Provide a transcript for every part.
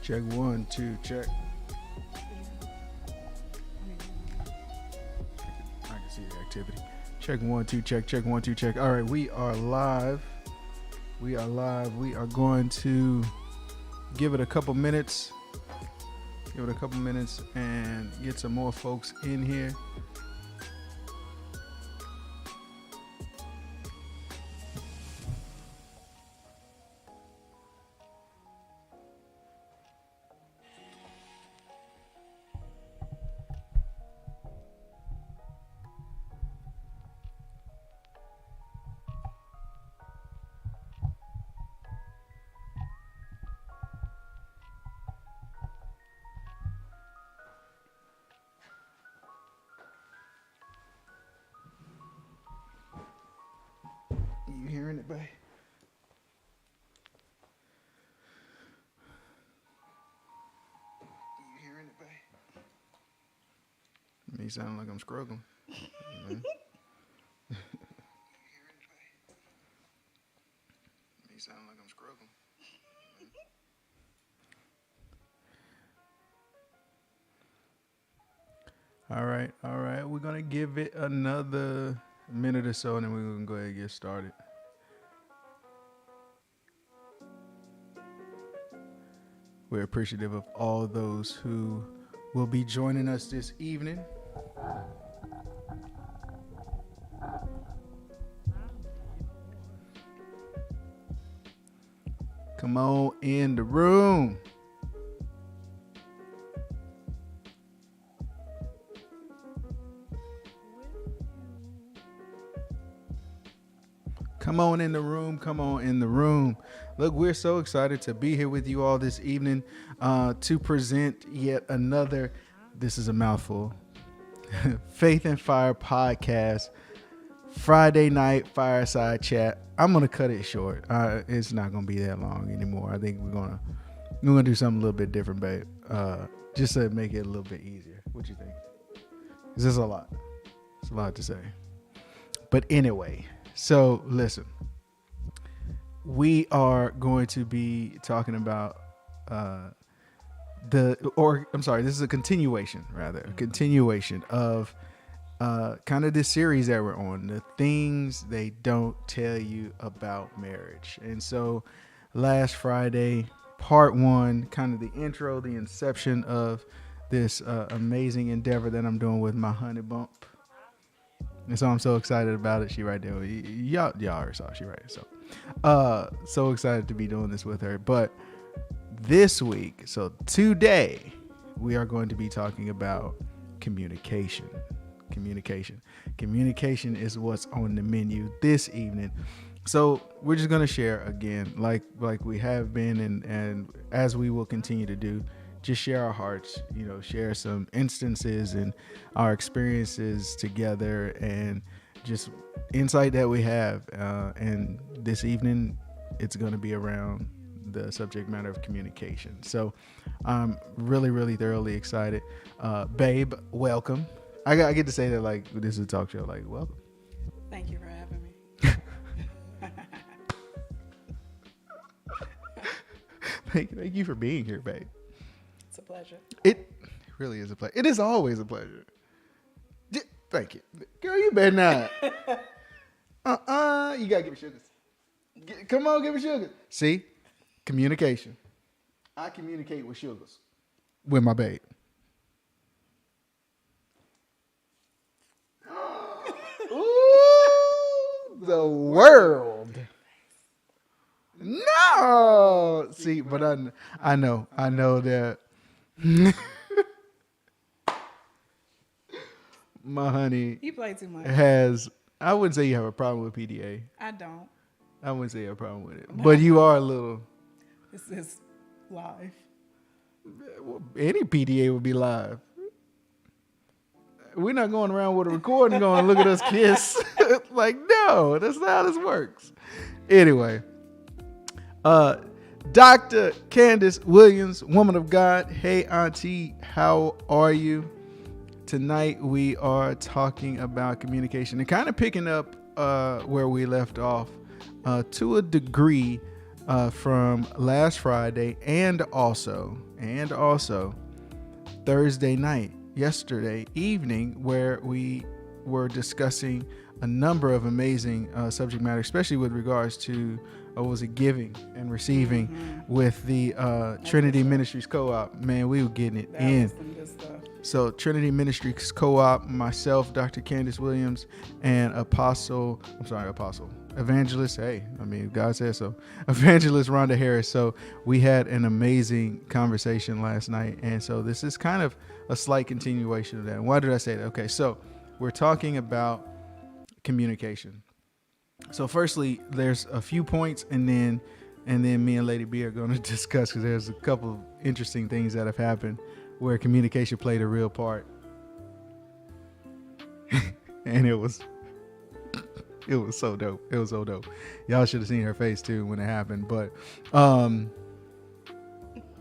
Check 1, 2, check. I can see the activity. Check 1, 2, check. Check 1, 2, check. All right, we are live. We are live. We are going to give it a couple minutes. Give it a couple minutes and get some more folks in here. You hearing it, babe? You hearing it, babe? Me sound like I'm struggling. Me sound like I'm struggling. All right. We're gonna give it another minute or so, and then we're gonna go ahead and get started. We're appreciative of all those who will be joining us this evening. Come on in the room. Come on in the room. Come on in the room. Look, we're so excited to be here with you all this evening to present yet another, this is a mouthful, Faith and Fire podcast, Friday night fireside chat. I'm going to cut it short. It's not going to be that long anymore. I think we're going to do something a little bit different, babe, just to make it a little bit easier. What you think? This is a lot. It's a lot to say. But anyway, so listen. We are going to be talking about this is a continuation of kind of this series that we're on, the things they don't tell you about marriage. And so last Friday, part 1, kind of the intro, the inception of this amazing endeavor that I'm doing with my honey bump. And so I'm so excited about it. She right there. Y'all already saw she right there. So excited to be doing this with her. But this week, so today, we are going to be talking about communication. Communication is what's on the menu this evening. So we're just going to share again, like we have been and as we will continue to do, just share our hearts, share some instances and our experiences together and just insight that we have. And this evening, it's going to be around the subject matter of communication. So I'm really, really thoroughly excited. Babe, welcome. I get to say that like this is a talk show, like welcome. Thank you for having me. Thank you for being here, babe. It's a pleasure. It really is a pleasure. It is always a pleasure. Thank you. Girl, you better not. You gotta give me sugars. Come on, give me sugars. See? Communication. I communicate with sugars. With my babe. Ooh, the world. No. See, but I know that my honey You play too much. has, I wouldn't say you have a problem with PDA. I don't. I wouldn't say you have a problem with it. But you are a little. This is live. Any PDA would be live. We're not going around with a recording going, look at us kiss. Like, no, that's not how this works. Anyway, Dr. Candace Williams, woman of God. Hey, auntie, how are you? Tonight we are talking about communication and kind of picking up where we left off to a degree. from last Friday, and also Thursday night, yesterday evening, where we were discussing a number of amazing subject matter, especially with regards to giving and receiving with the Trinity Ministries Co-op. Man, we were getting it in. So Trinity Ministries Co-op, myself, Dr. Candace Williams, and Evangelist, God says so, Evangelist Rhonda Harris. So we had an amazing conversation last night. And so this is kind of a slight continuation of that. And why did I say that? Okay, so we're talking about communication. So firstly, there's a few points, and then me and Lady B are going to discuss, because there's a couple of interesting things that have happened where communication played a real part. And it was so dope. It was so dope. Y'all should have seen her face too when it happened. But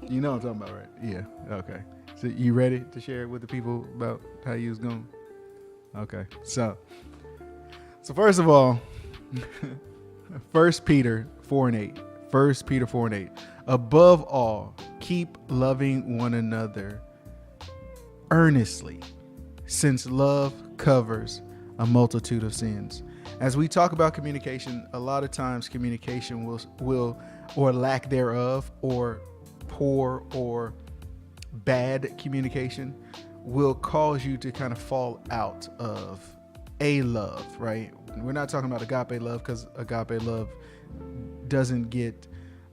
you know what I'm talking about, right? Yeah. Okay. So you ready to share with the people about how you was going? Okay. So first of all, 1 Peter 4:8. 1 Peter 4:8. Above all, keep loving one another earnestly, since love covers a multitude of sins. As we talk about communication, a lot of times communication will or lack thereof, or poor or bad communication will cause you to kind of fall out of a love, right? We're not talking about agape love, because agape love doesn't get,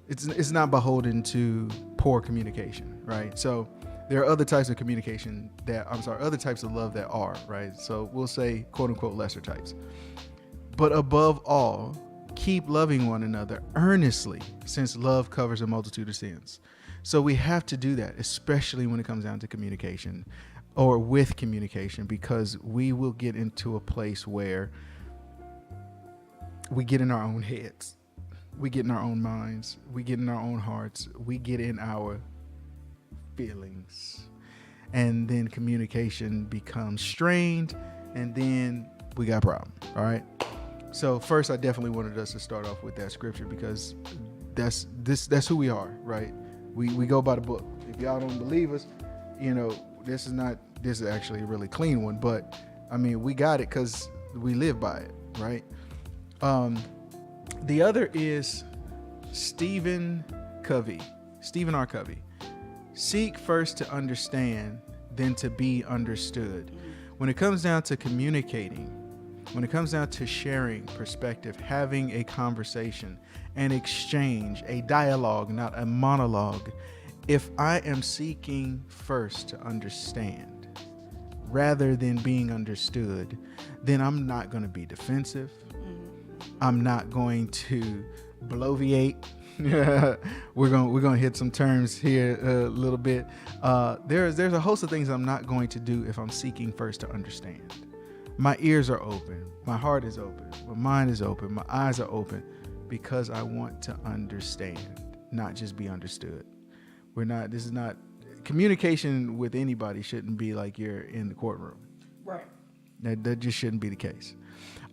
it's not beholden to poor communication, right? So there are other types of communication other types of love that are, right? So we'll say quote unquote lesser types. But above all, keep loving one another earnestly, since love covers a multitude of sins. So we have to do that, especially when it comes down to communication, or with communication, because we will get into a place where we get in our own heads, we get in our own minds, we get in our own hearts, we get in our feelings, and then communication becomes strained, and then we got problems. All right. So first, I definitely wanted us to start off with that scripture, because that's who we are, right? We go by the book. If y'all don't believe us, this is actually a really clean one, but I mean, we got it because we live by it, right? The other is Stephen R. Covey. Seek first to understand, then to be understood. When it comes down to communicating, when it comes down to sharing perspective, having a conversation, an exchange, a dialogue, not a monologue, if I am seeking first to understand rather than being understood, then I'm not going to be defensive. I'm not going to bloviate. We're going to hit some terms here a little bit. There's a host of things I'm not going to do if I'm seeking first to understand. My ears are open. My heart is open. My mind is open. My eyes are open, because I want to understand, not just be understood. This is not communication with anybody shouldn't be like you're in the courtroom. Right. That just shouldn't be the case.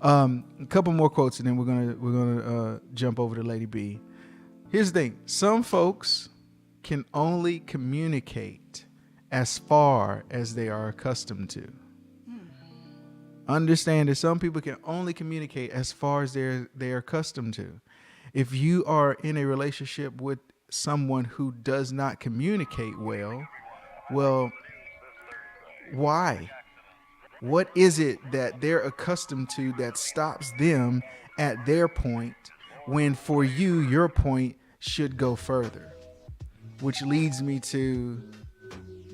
A couple more quotes, and then we're gonna jump over to Lady B. Here's the thing. Some folks can only communicate as far as they are accustomed to. Understand that some people can only communicate as far as they're accustomed to. If you are in a relationship with someone who does not communicate well, why? What is it that they're accustomed to that stops them at their point, when for you, your point should go further? Which leads me to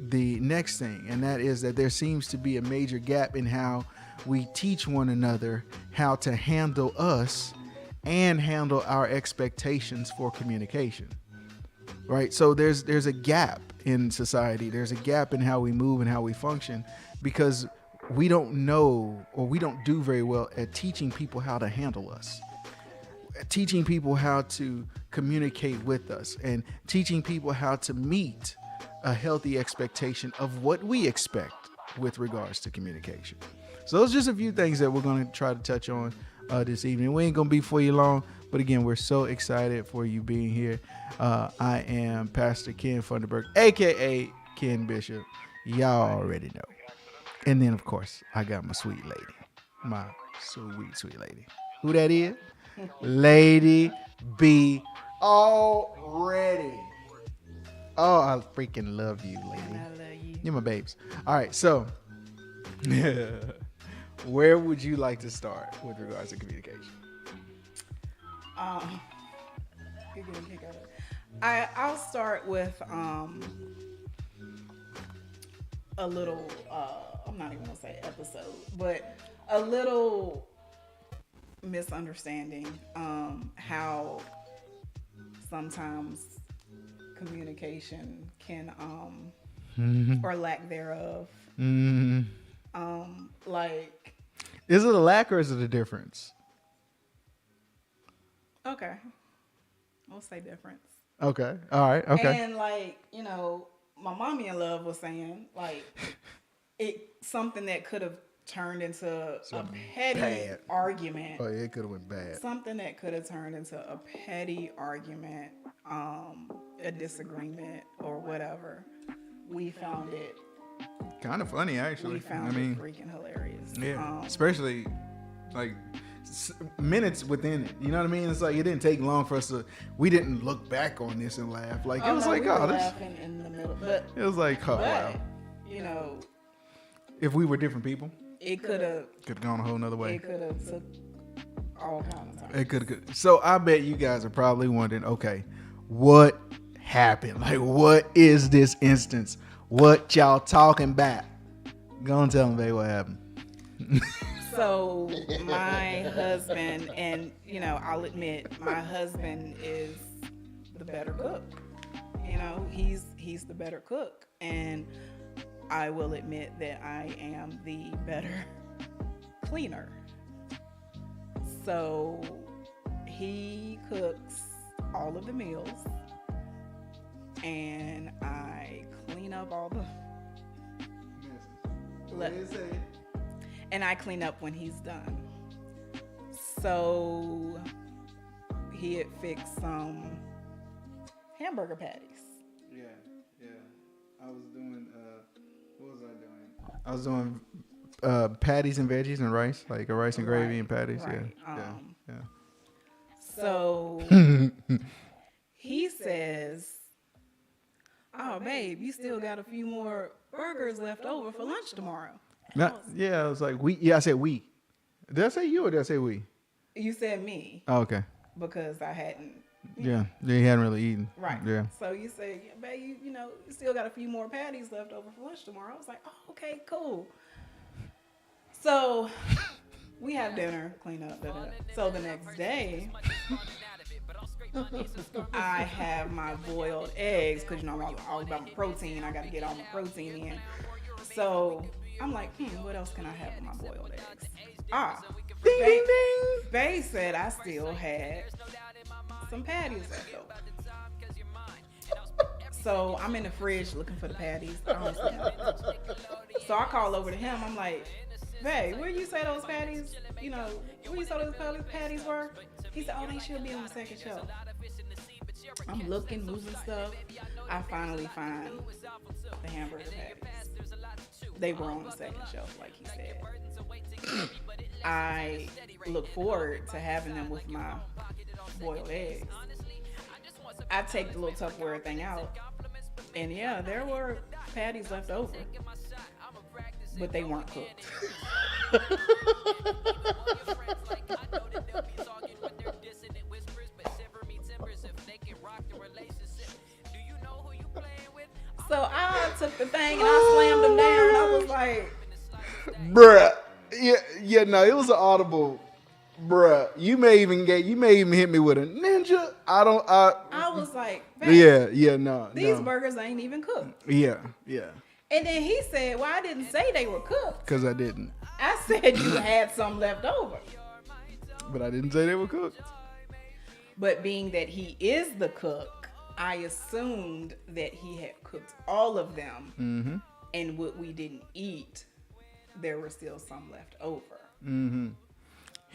the next thing, and that is that there seems to be a major gap in how we teach one another how to handle us and handle our expectations for communication. Right? So there's a gap in society. There's a gap in how we move and how we function, because we don't know, or we don't do very well at teaching people how to handle us, teaching people how to communicate with us, and teaching people how to meet a healthy expectation of what we expect with regards to communication. So those are just a few things that we're going to try to touch on this evening. We ain't going to be for you long, But again, we're so excited for you being here. I am Pastor Ken Funderburg, aka Ken Bishop. Y'all already know. And then, of course, I got my sweet lady, my sweet lady. Who that is? Lady B. Already. Oh, I freaking love you, lady. And I love you. You're my babes. All right, so where would you like to start with regards to communication? You're getting a kick out of it. I'll start with a little. I'm not even gonna say episode, but a little misunderstanding. How sometimes communication can or lack thereof. Like, Is it a lack or is it a difference? okay, I'll say difference. Okay. All right. Okay. And like, you know, my mommy in love was saying like something that could have turned into Something a petty bad. argument. Oh, yeah, it could have went bad. Something that could have turned into a petty argument, a disagreement or whatever. We found it. Kind of funny, actually. We found it freaking hilarious. Yeah. Especially like minutes within it. You know what I mean? It's like it didn't take long for us to. We didn't look back on this and laugh. Like it was no, like, we were oh, this. laughing in the middle, but It was like, oh, wow. you know, If we were different people, it could have gone a whole nother way. it could have took all kinds of time. It could. So I bet you guys are probably wondering, okay, what happened? Like, what is this instance? What y'all talking about? Go and tell them, babe, what happened. So my husband, and you know, I'll admit, my husband is the better cook. You know, he's the better cook, and I will admit that I am the better cleaner. So he cooks all of the meals, and I clean up all the. And I clean up when he's done. So he had fixed some hamburger patties. Yeah. I was doing. What was I doing? I was doing patties and veggies and rice, like a rice and gravy Right, and patties. right. Yeah. So he says, "Oh, babe, you still got a few more burgers left over for lunch tomorrow." Yeah, I was like, we. Yeah, I said we. Did I say you or did I say we? You said me Oh, okay. because I hadn't. Yeah, he hadn't really eaten. Right. Yeah. So you said, yeah, babe, you know, you still got a few more patties left over for lunch tomorrow. I was like, oh, okay, cool. So we have dinner, clean up. So the next day, I have my boiled eggs because, you know, I'm all about my protein. I got to get all my protein in. So I'm like, what else can I have with my boiled eggs? Ding, ding, ding. Bae said I still had some patties left over. So I'm in the fridge looking for the patties. I don't see them. So I call over to him. I'm like, Bae, where you say those patties? You know, where you say those patties were? He said, oh, they should be on the second shelf. I'm looking, moving stuff. I finally find the hamburger patties. They were on the second shelf, like he said. I look forward to having them with my boiled eggs. I take the little Tupperware thing out, and yeah, there were patties left over, but they weren't cooked. So I took the thing and I slammed them down, and I was like, Bruh. Yeah, no, it was an audible. Bruh, you may even hit me with a ninja. I was like, no. these burgers ain't even cooked. Yeah. And then he said, well, I didn't say they were cooked. Because I didn't. I said you had some left over. But I didn't say they were cooked. But being that he is the cook, I assumed that he had cooked all of them. Mm-hmm. And what we didn't eat, there were still some left over. Mm-hmm.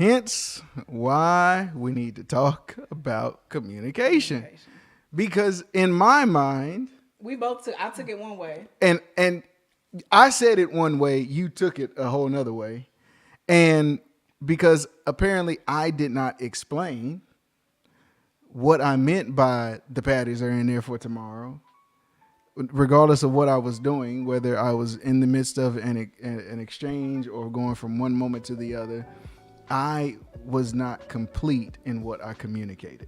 Hence why we need to talk about communication. Because in my mind, I took it one way. And I said it one way, you took it a whole nother way. And because apparently I did not explain what I meant by the patties are in there for tomorrow, regardless of what I was doing, whether I was in the midst of an exchange or going from one moment to the other, I was not complete in what I communicated.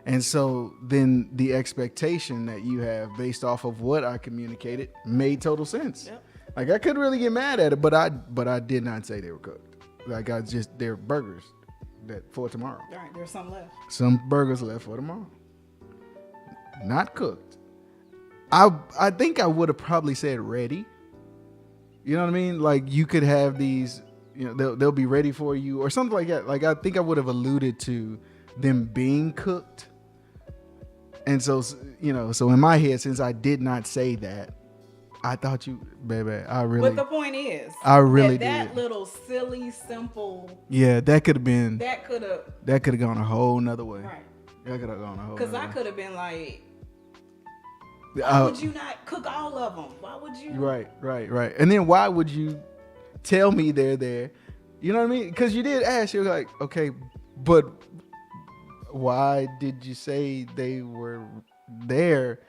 And so then the expectation that you have based off of what I communicated made total sense. Yep. Like I couldn't really get mad at it, but I did not say they were cooked. Like they're burgers that for tomorrow. All right, there's some left. Some burgers left for tomorrow. Not cooked. I think I would have probably said ready. You know what I mean? Like you could have these, you know, they'll be ready for you or something like that. Like I think I would have alluded to them being cooked. And so, you know, so in my head, since I did not say that, I thought you, baby, I really. But the point is, I really that did. little silly, simple. Yeah, that could have been. That could have. That could have gone a whole nother way. Right. That could have gone a whole. Because I could have been like, why would you not cook all of them? Why would you? Right. And then why would you tell me they're there? You know what I mean? Because you did ask. You're like, okay, but why did you say they were there,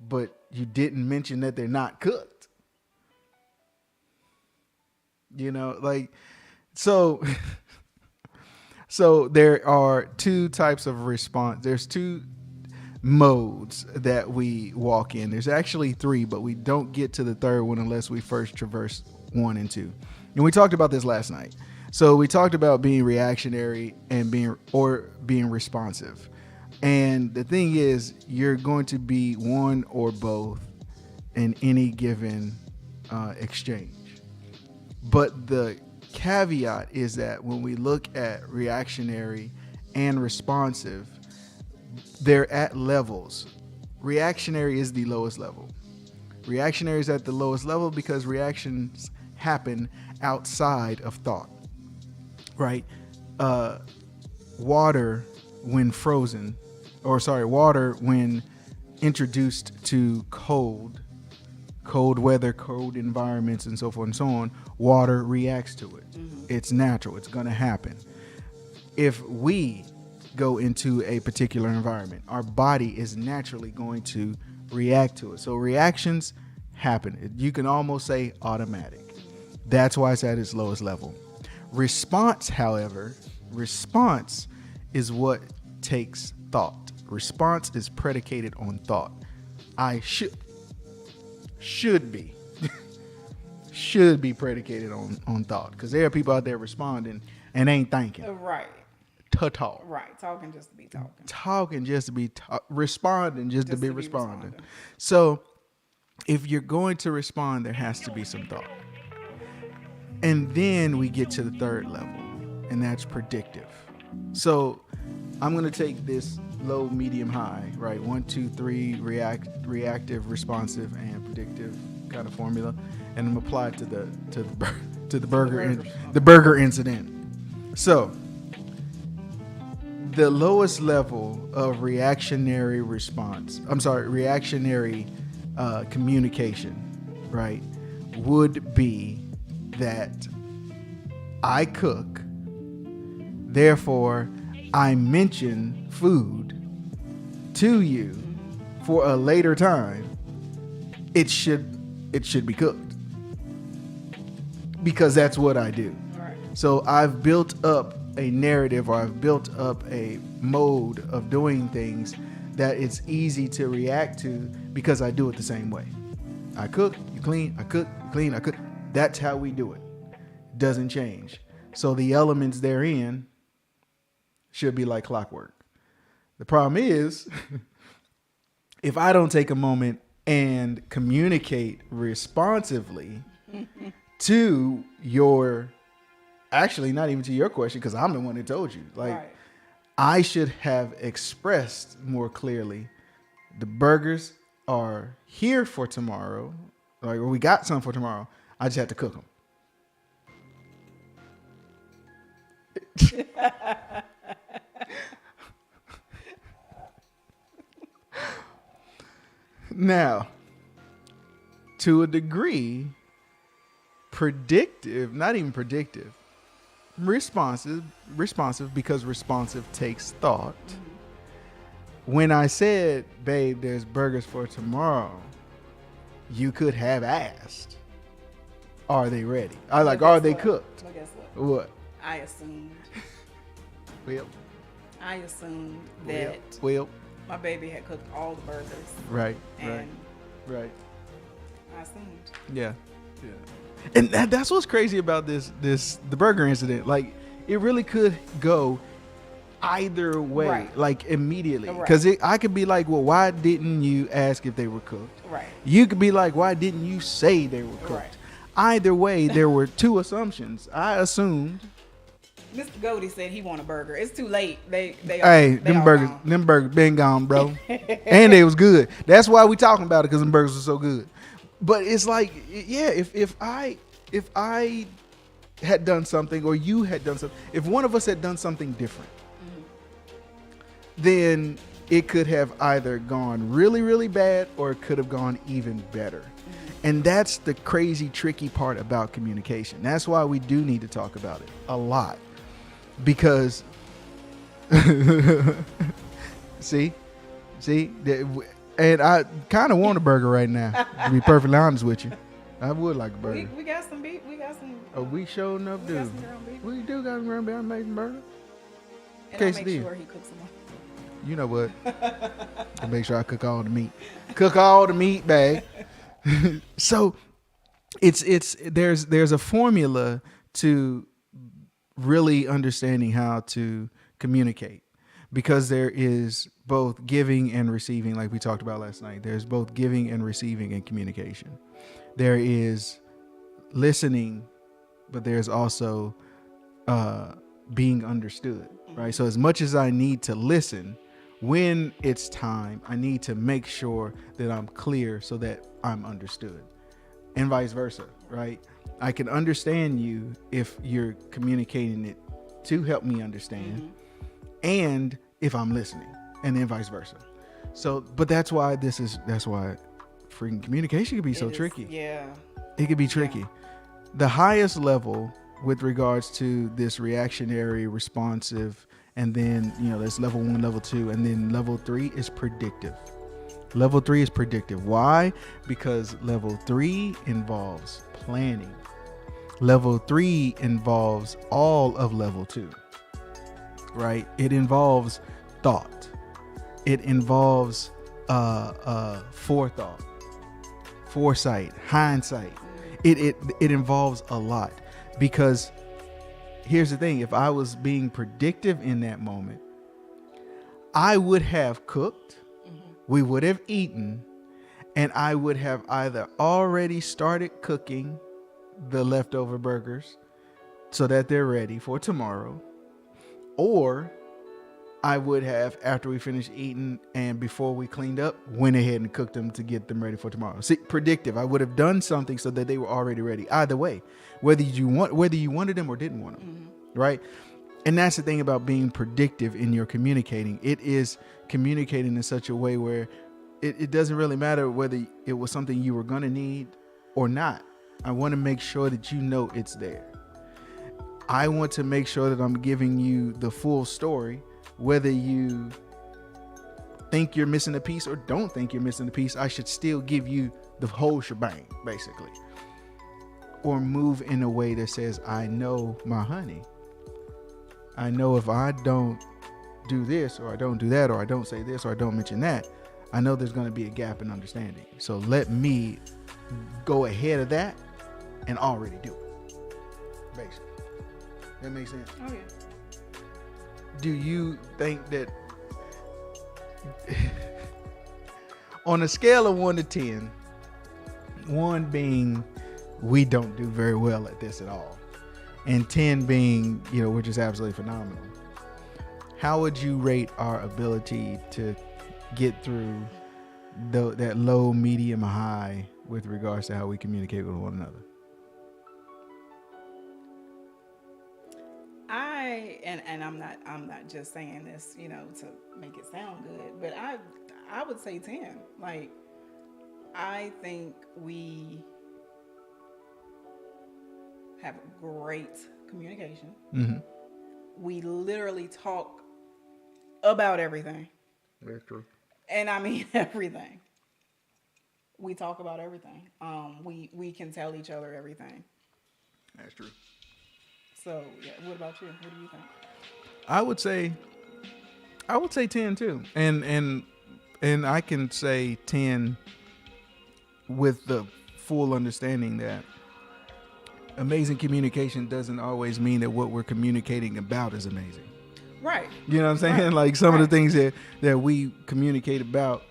but you didn't mention that they're not cooked? You know, like, so there are two types of response. There's two modes that we walk in. There's actually three, but we don't get to the third one unless we first traverse 1 and 2. And we talked about this last night. So we talked about being reactionary and being responsive. And the thing is, you're going to be one or both in any given exchange. But the caveat is that when we look at reactionary and responsive, they're at levels. Reactionary is the lowest level. Reactionary is at the lowest level because reactions happen outside of thought. Right? Water when frozen, water when introduced to cold weather, cold environments, and so forth and so on, water reacts to it. Mm-hmm. It's natural. It's going to happen. If we go into a particular environment, our body is naturally going to react to it. So reactions happen. You can almost say automatic. That's why it's at its lowest level. Response, however, is what takes thought. Response is predicated on thought. I should be should be predicated on thought, because there are people out there responding and ain't thinking. Right. To talk. Right. Talking just to be talking. Talking just to be responding just to be responding. So if you're going to respond, there has to be some thought. And then we get to the third level, and that's predictive. So I'm going to take this low, medium, high, right? 1, 2, 3, reactive, responsive, and predictive kind of formula, and I'm apply it to the burger incident. So the lowest level of reactionary communication, right, would be that I cook, therefore I mention food to you for a later time. It should be cooked, because that's what I do. Right. So I've built up a narrative, or I've built up a mode of doing things that it's easy to react to, because I do it the same way. I cook, you clean, I cook, you clean, I cook. That's how we do it. Doesn't change. So the elements therein should be like clockwork. The problem is, if I don't take a moment and communicate responsively to your, actually not even to your question, because I'm the one that told you. Like, right. I should have expressed more clearly, the burgers are here for tomorrow, or we got some for tomorrow. I just have to cook them. Now, to a degree, predictive, not even predictive, responsive because responsive takes thought. When I said, babe, there's burgers for tomorrow, you could have asked, are they ready? Are they cooked? But guess what? What? I assumed Well, that well, my baby had cooked all the burgers. right, And right. I assumed. Yeah. And that's what's crazy about the burger incident. Like, it really could go either way, Right. like immediately. Right. Because I could be like, well, why didn't you ask if they were cooked? Right. You could be like, why didn't you say they were cooked? Right. Either way, there were two assumptions. I assumed. Mr. Goldie said he want a burger. It's too late. They Hey, they them all burgers, gone. them burgers been gone, bro. And they was good. That's why we talking about it, because them burgers were so good. But it's like, yeah, if I had done something, or you had done something, if one of us had done something different, then it could have either gone really, really bad, or it could have gone even better. And that's the crazy, tricky part about communication. That's why we do need to talk about it a lot. Because, see, and I kind of want a burger right now, to be perfectly honest with you. I would like a burger. We got some beef. We got some. Oh, we sure enough We do. got some ground beef. We do got some ground beef. I made some burger. And I'll quesadilla. make sure he cooks them. You know what? I make sure I cook all the meat. Cook all the meat, babe. So there's a formula to really understanding how to communicate, because there is both giving and receiving, like we talked about last night. There's both giving and receiving in communication. There is listening, but there's also being understood, right? So as much as I need to listen, when it's time, I need to make sure that I'm clear so that I'm understood, and vice versa, right? I can understand you if you're communicating it to help me understand, and if I'm listening, and then vice versa. So, but that's why freaking communication can be so It is- tricky. Yeah. It could be tricky. The highest level with regards to this reactionary, responsive, and then, there's level 1, level 2, and then level 3 is predictive. Level 3 is predictive. Why? Because level 3 involves planning. Level 3 involves all of level 2, right? It involves thought. It involves forethought, foresight, hindsight. It involves a lot, because here's the thing. If I was being predictive in that moment, I would have cooked, we would have eaten, and I would have either already started cooking the leftover burgers so that they're ready for tomorrow, or I would have, after we finished eating and before we cleaned up, went ahead and cooked them to get them ready for tomorrow. See, predictive. I would have done something so that they were already ready. Either way, whether you wanted them or didn't want them, right? And that's the thing about being predictive in your communicating. It is communicating in such a way where it doesn't really matter whether it was something you were going to need or not. I want to make sure that you know it's there. I want to make sure that I'm giving you the full story. Whether you think you're missing a piece or don't think you're missing a piece, I should still give you the whole shebang, basically. Or move in a way that says, I know my honey. I know if I don't do this, or I don't do that, or I don't say this, or I don't mention that, I know there's going to be a gap in understanding. So let me go ahead of that and already do it. Basically. That makes sense? Oh, yeah. Do you think that on a scale of 1 to 10, 1 being we don't do very well at this at all, and 10 being, we're just absolutely phenomenal, how would you rate our ability to get through that low, medium, high with regards to how we communicate with one another? I and I'm not just saying this, to make it sound good, but I would say 10. Like, I think we have great communication. Mm-hmm. We literally talk about everything. Very true. And I mean everything. We talk about everything. We can tell each other everything. That's true. So yeah, what about you? What do you think? I would say 10 too. And I can say 10 with the full understanding that amazing communication doesn't always mean that what we're communicating about is amazing. Right. You know what I'm saying? Right. Like some of the things that we communicate about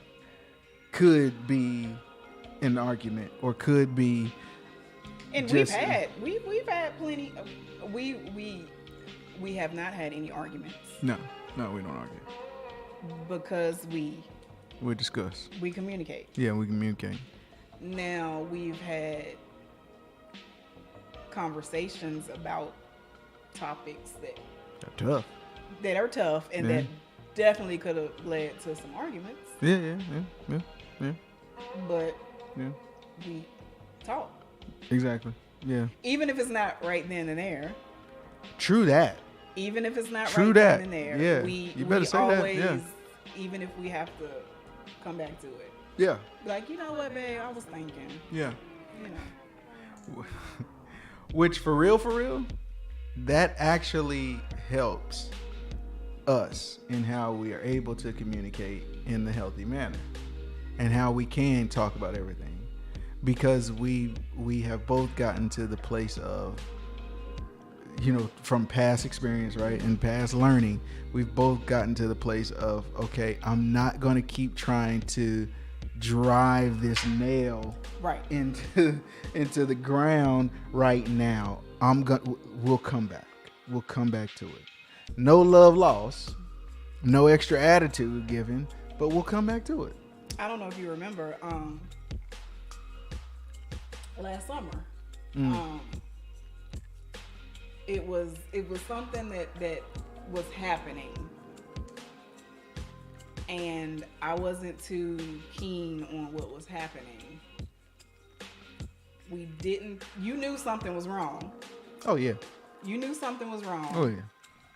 could be an argument or could be. And we've had plenty. We have not had any arguments. No, we don't argue because we discuss. We communicate. Yeah, we communicate. Now we've had conversations about topics that are tough and that definitely could have led to some arguments. Yeah. But we talk. Exactly. Yeah. Even if it's not right then and there. True that. Even if it's not True right that. then and there. Yeah. You better say always, that. Yeah. Even if we have to come back to it. Yeah. Like, you know what, babe? I was thinking. Yeah. Which for real, that actually helps us in how we are able to communicate in the healthy manner and how we can talk about everything. Because we have both gotten to the place of, from past experience, right, and past learning, we've both gotten to the place of, okay, I'm not going to keep trying to drive this nail right into the ground right now. We'll come back. We'll come back to it. No love lost, no extra attitude given, but we'll come back to it. I don't know if you remember, last summer, it was something that was happening, and I wasn't too keen on what was happening. You knew something was wrong. Oh yeah. You knew something was wrong. Oh yeah.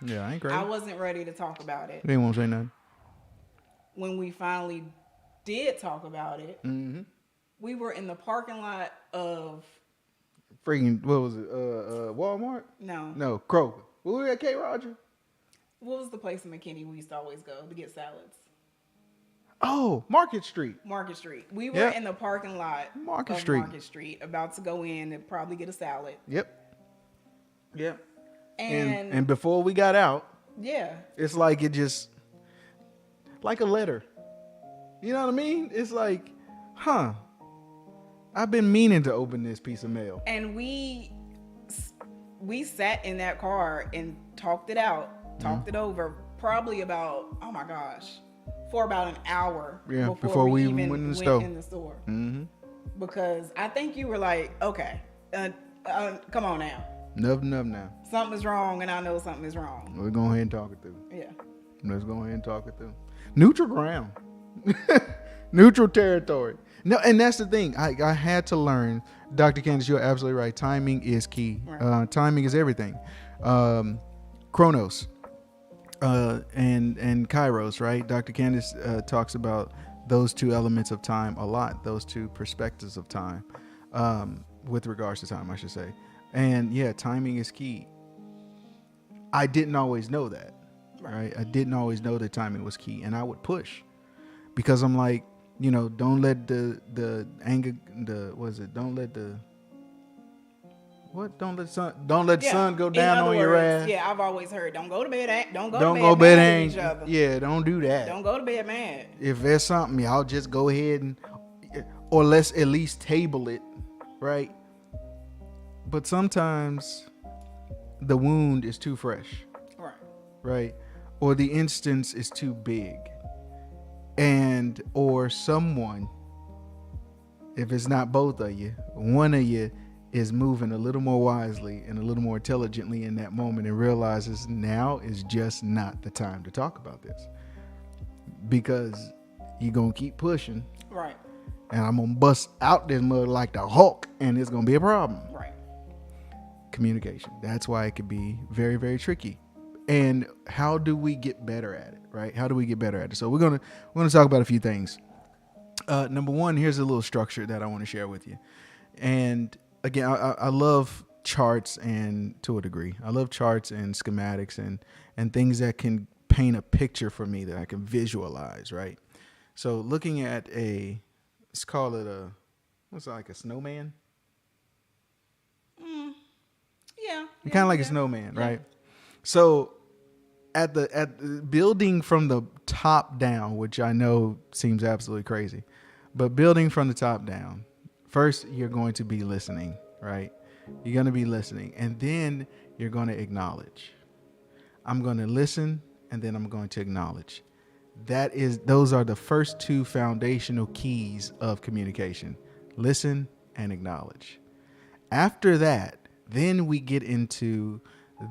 Yeah, I ain't crazy. I wasn't ready to talk about it. They won't say nothing. When we finally did talk about it, we were in the parking lot of freaking, what was it? Walmart? No, Kroger. We were at K. Roger. What was the place in McKinney we used to always go to get salads? Oh, Market Street. We were in the parking lot of Market Street, about to go in and probably get a salad. Yep. And before we got out, it's like it just, like a letter. You know what I mean? It's like, I've been meaning to open this piece of mail. And we sat in that car and talked it out, talked it over, probably about, oh my gosh, for about an hour before we even went in the store. Mm-hmm. Because I think you were like, okay, come on now. Enough now. Something's wrong, and I know something is wrong. We're going ahead and talk it through. Yeah. Let's go ahead and talk it through. Neutral ground. Neutral territory. No, and that's the thing. I had to learn, Dr. Candace, you're absolutely right. Timing is key. Right. Timing is everything. Chronos and Kairos, right? Dr. Candace talks about those two elements of time a lot, those two perspectives of time, with regards to time, I should say. And yeah, timing is key. I didn't always know that, right? I didn't always know that timing was key, and I would push because I'm like, don't let the anger, don't let the sun go down on your ass. Yeah, I've always heard, don't go to bed. Don't go to bed mad at each other. Yeah, don't do that. Don't go to bed mad. If there's something, y'all just go ahead or let's at least table it, right? But sometimes the wound is too fresh. Right? Or the instance is too big. Or someone, if it's not both of you, one of you is moving a little more wisely and a little more intelligently in that moment and realizes now is just not the time to talk about this, because you're going to keep pushing. Right. And I'm going to bust out this mud like the Hulk, and it's going to be a problem. Right. Communication. That's why it could be very, very tricky. And how do we get better at it, right? How do we get better at it? So we're gonna talk about a few things. Number one, here's a little structure that I want to share with you. And again, I love charts, and to a degree, I love charts and schematics and things that can paint a picture for me that I can visualize, right? So looking at let's call it what's it, like a snowman? Yeah. Kind of like a snowman, right? So at the building from the top down, which I know seems absolutely crazy, but building from the top down, first you're going to be listening, right? You're going to be listening, and then you're going to acknowledge. I'm going to listen, and then I'm going to acknowledge. Those are the first two foundational keys of communication: listen and acknowledge. After that, then we get into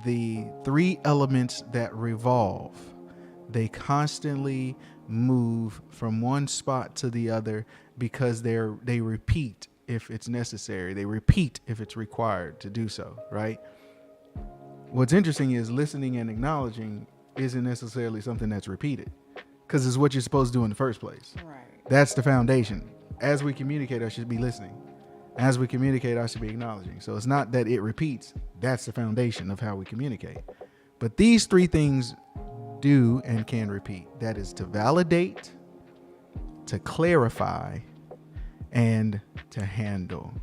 the three elements that revolve. They constantly move from one spot to the other because they repeat if it's necessary. They repeat if it's required to do so, right? What's interesting is listening and acknowledging isn't necessarily something that's repeated, because it's what you're supposed to do in the first place. Right. That's the foundation. As we communicate, I should be listening. As we communicate, I should be acknowledging. So it's not that it repeats. That's the foundation of how we communicate. But these three things do and can repeat. That is to validate, to clarify, and to handle.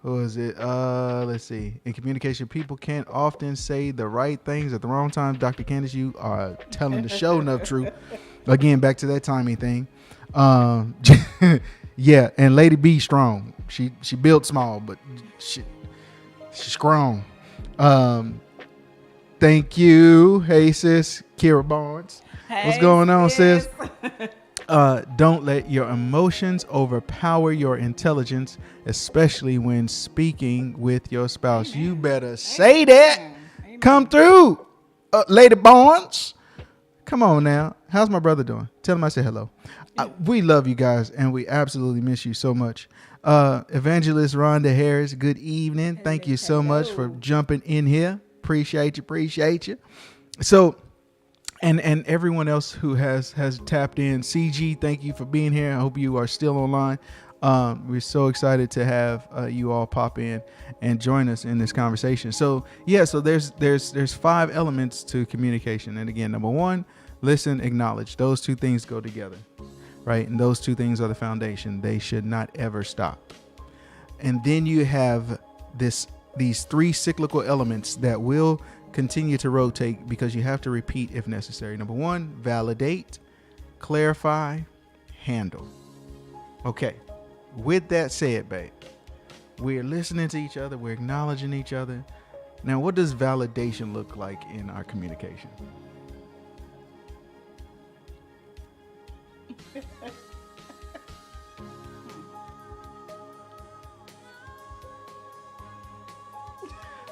Who is it? Let's see. In communication, people can't often say the right things at the wrong time. Dr. Candace, you are telling the show enough truth. Again, back to that timing thing. Yeah, and Lady B strong. She built small, but she's strong. Thank you. Hey sis, Kira Barnes. Hey, what's going on, sis? Don't let your emotions overpower your intelligence, especially when speaking with your spouse. Amen. You better say that. Amen. Come through, Lady Barnes. Come on now. How's my brother doing? Tell him I said hello. We love you guys, and we absolutely miss you so much. Evangelist Rhonda Harris, good evening. Thank you so much for jumping in here. Appreciate you. So, and everyone else who has tapped in. CG, thank you for being here. I hope you are still online. We're so excited to have you all pop in and join us in this conversation. So there's 5 elements to communication. And again, number 1, listen, acknowledge. Those two things go together, right? And those two things are the foundation. They should not ever stop. And then you have these 3 cyclical elements that will continue to rotate because you have to repeat if necessary. Number 1, validate, clarify, handle. Okay. With that said, babe, we're listening to each other. We're acknowledging each other. Now, what does validation look like in our communication?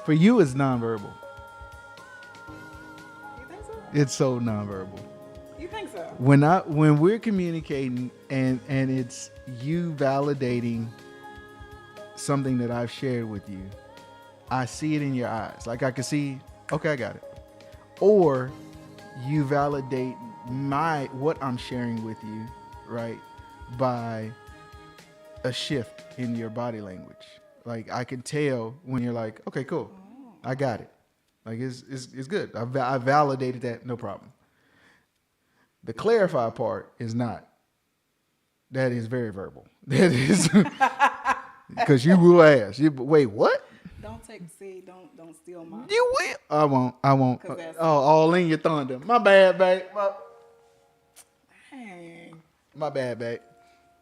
For you, it's nonverbal. You think so? It's so nonverbal. You think so? When we're communicating and it's you validating something that I've shared with you, I see it in your eyes. Like I can see, okay, I got it. Or you validate what I'm sharing with you, right, by a shift in your body language. Like I can tell when you're like, okay, cool, I got it. Like it's good. I validated that, no problem. The clarify part is not. That is very verbal. That is because you will ask. Wait, what? Don't steal my. You will. I won't. All in your thunder. My bad, babe. Dang. My bad, babe.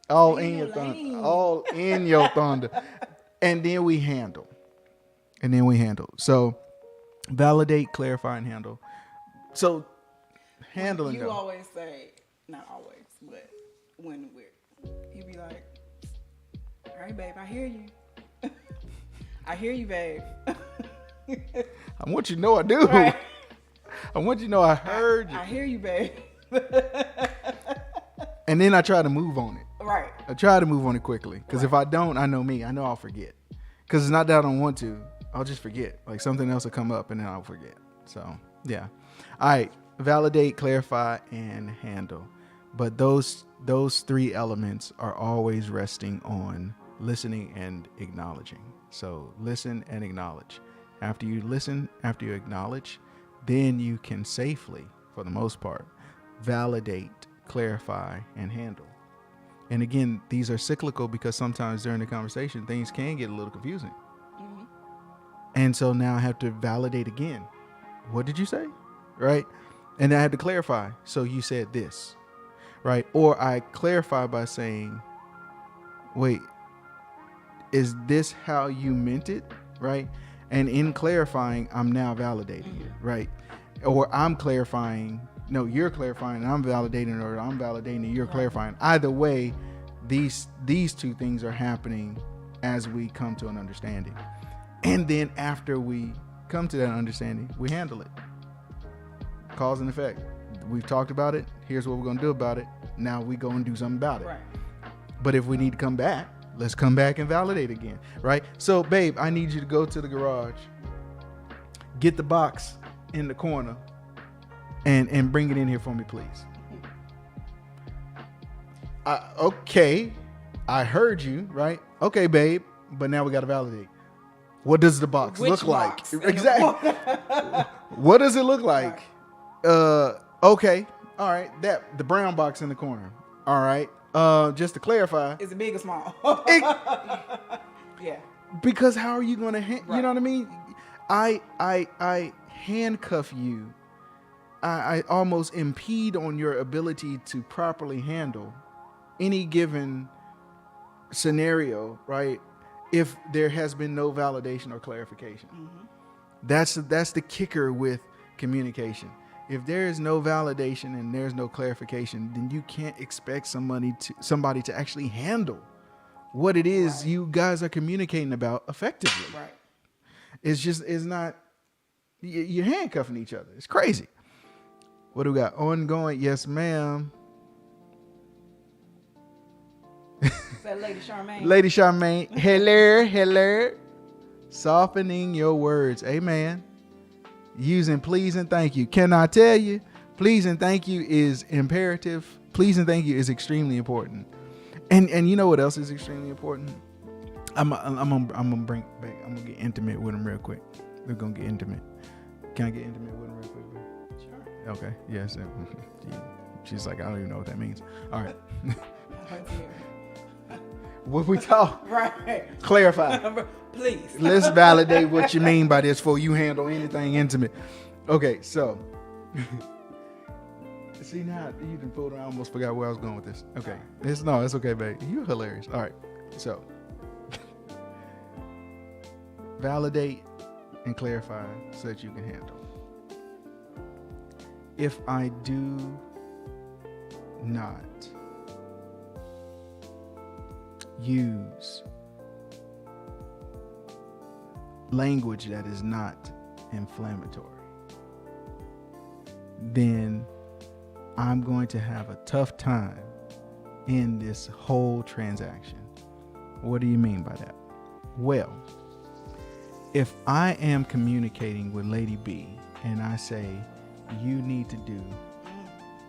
All in your thunder. All in your thunder. And then we handle. So validate, clarify, and handle. So handling. You always say, not always, but when you be like, Hey, babe, I hear you. I hear you, babe. I want you to know I do. Right. I want you to know I heard you. I hear you, babe. And then I try to move on it. Right. I try to move on it quickly. Because if I don't, I know me. I know I'll forget. Because it's not that I don't want to. I'll just forget. Like something else will come up and then I'll forget. So, yeah. All right. Validate, clarify, and handle. But those three elements are always resting on listening and acknowledging. So listen and acknowledge. After you listen, after you acknowledge, then you can safely, for the most part, validate, clarify, and handle. And again, these are cyclical because sometimes during the conversation, things can get a little confusing. Mm-hmm. And so now I have to validate again. What did you say? Right? And I had to clarify. So you said this, right? Or I clarify by saying, wait, is this how you meant it? Right? And in clarifying, I'm now validating it, right? Or I'm clarifying, no, you're clarifying and I'm validating, or I'm validating and you're clarifying. Either way, these two things are happening as we come to an understanding. And then after we come to that understanding, we handle it. Cause and effect. We've talked about it. Here's what we're going to do about it. Now we go and do something about it. Right. But if we need to come back, let's come back and validate again, right? So, babe, I need you to go to the garage, get the box in the corner, and bring it in here for me, please. Okay, I heard you, right? Okay, babe, but now we got to validate. What does the box look like? Exactly. What does it look like? Okay, all right. The brown box in the corner. All right. Just to clarify, is it big or small? Yeah. Because how are you going to, you know what I mean? I handcuff you. I almost impede on your ability to properly handle any given scenario, right? If there has been no validation or clarification. Mm-hmm. That's the kicker with communication. If there is no validation and there's no clarification, then you can't expect somebody to actually handle what it is you guys are communicating about effectively. Right. It's not, you're handcuffing each other. It's crazy. What do we got? Ongoing. Yes, ma'am. Is that Lady Charmaine? Lady Charmaine. Hello. Softening your words. Amen. Using please and thank you. Can I tell you? Please and thank you is imperative. Please and thank you is extremely important. And you know what else is extremely important? I'm gonna bring back. I'm gonna get intimate with him real quick. We're gonna get intimate. Can I get intimate with him real quick? Sure. Okay. Yes. She's like, I don't even know what that means. All right. What we talk? Right. Clarify. Please. Let's validate what you mean by this before you handle anything intimate. Okay, so see now you done pulled around. I almost forgot where I was going with this. Okay, it's okay, babe. You're hilarious. All right, so validate and clarify so that you can handle. If I do not use language that is not inflammatory, then I'm going to have a tough time in this whole transaction. What do you mean by that? Well, if I am communicating with Lady B and I say, you need to do,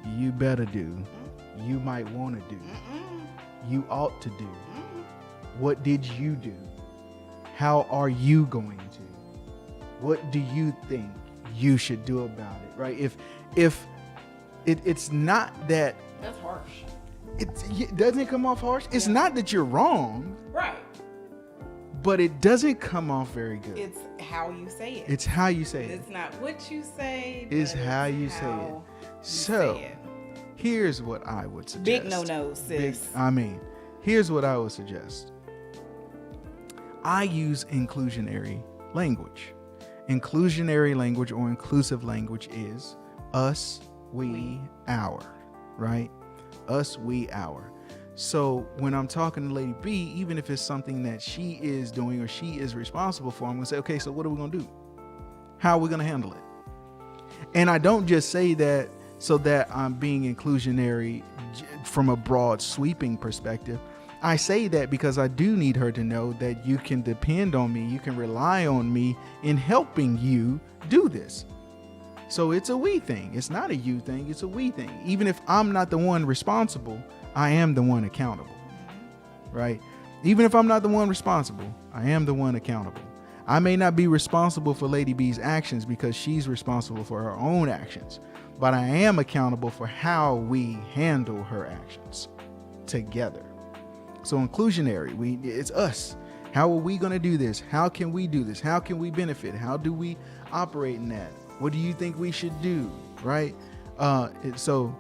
you better do, you might want to do, you ought to do, what did you do? How are you going to? What do you think you should do about it? Right? If it's not that that's harsh. It doesn't come off harsh. It's not that you're wrong. Right. But it doesn't come off very good. It's how you say it. It's how you say it. It's not what you say. It's how you say it. So here's what I would suggest. Big no-no, sis. Here's what I would suggest. I use inclusionary language. Inclusionary language or inclusive language is us, we, our, right? Us, we, our. So when I'm talking to Lady B, even if it's something that she is doing or she is responsible for, I'm gonna say, okay, so what are we gonna do? How are we gonna handle it? And I don't just say that so that I'm being inclusionary from a broad sweeping perspective. I say that because I do need her to know that you can depend on me, you can rely on me in helping you do this. So it's a we thing. It's not a you thing, it's a we thing. Even if I'm not the one responsible, I am the one accountable, right? Even if I'm not the one responsible, I am the one accountable. I may not be responsible for Lady B's actions because she's responsible for her own actions, but I am accountable for how we handle her actions together. So inclusionary, it's us. How are we going to do this? How can we do this? How can we benefit? How do we operate in that? What do you think we should do? Right? So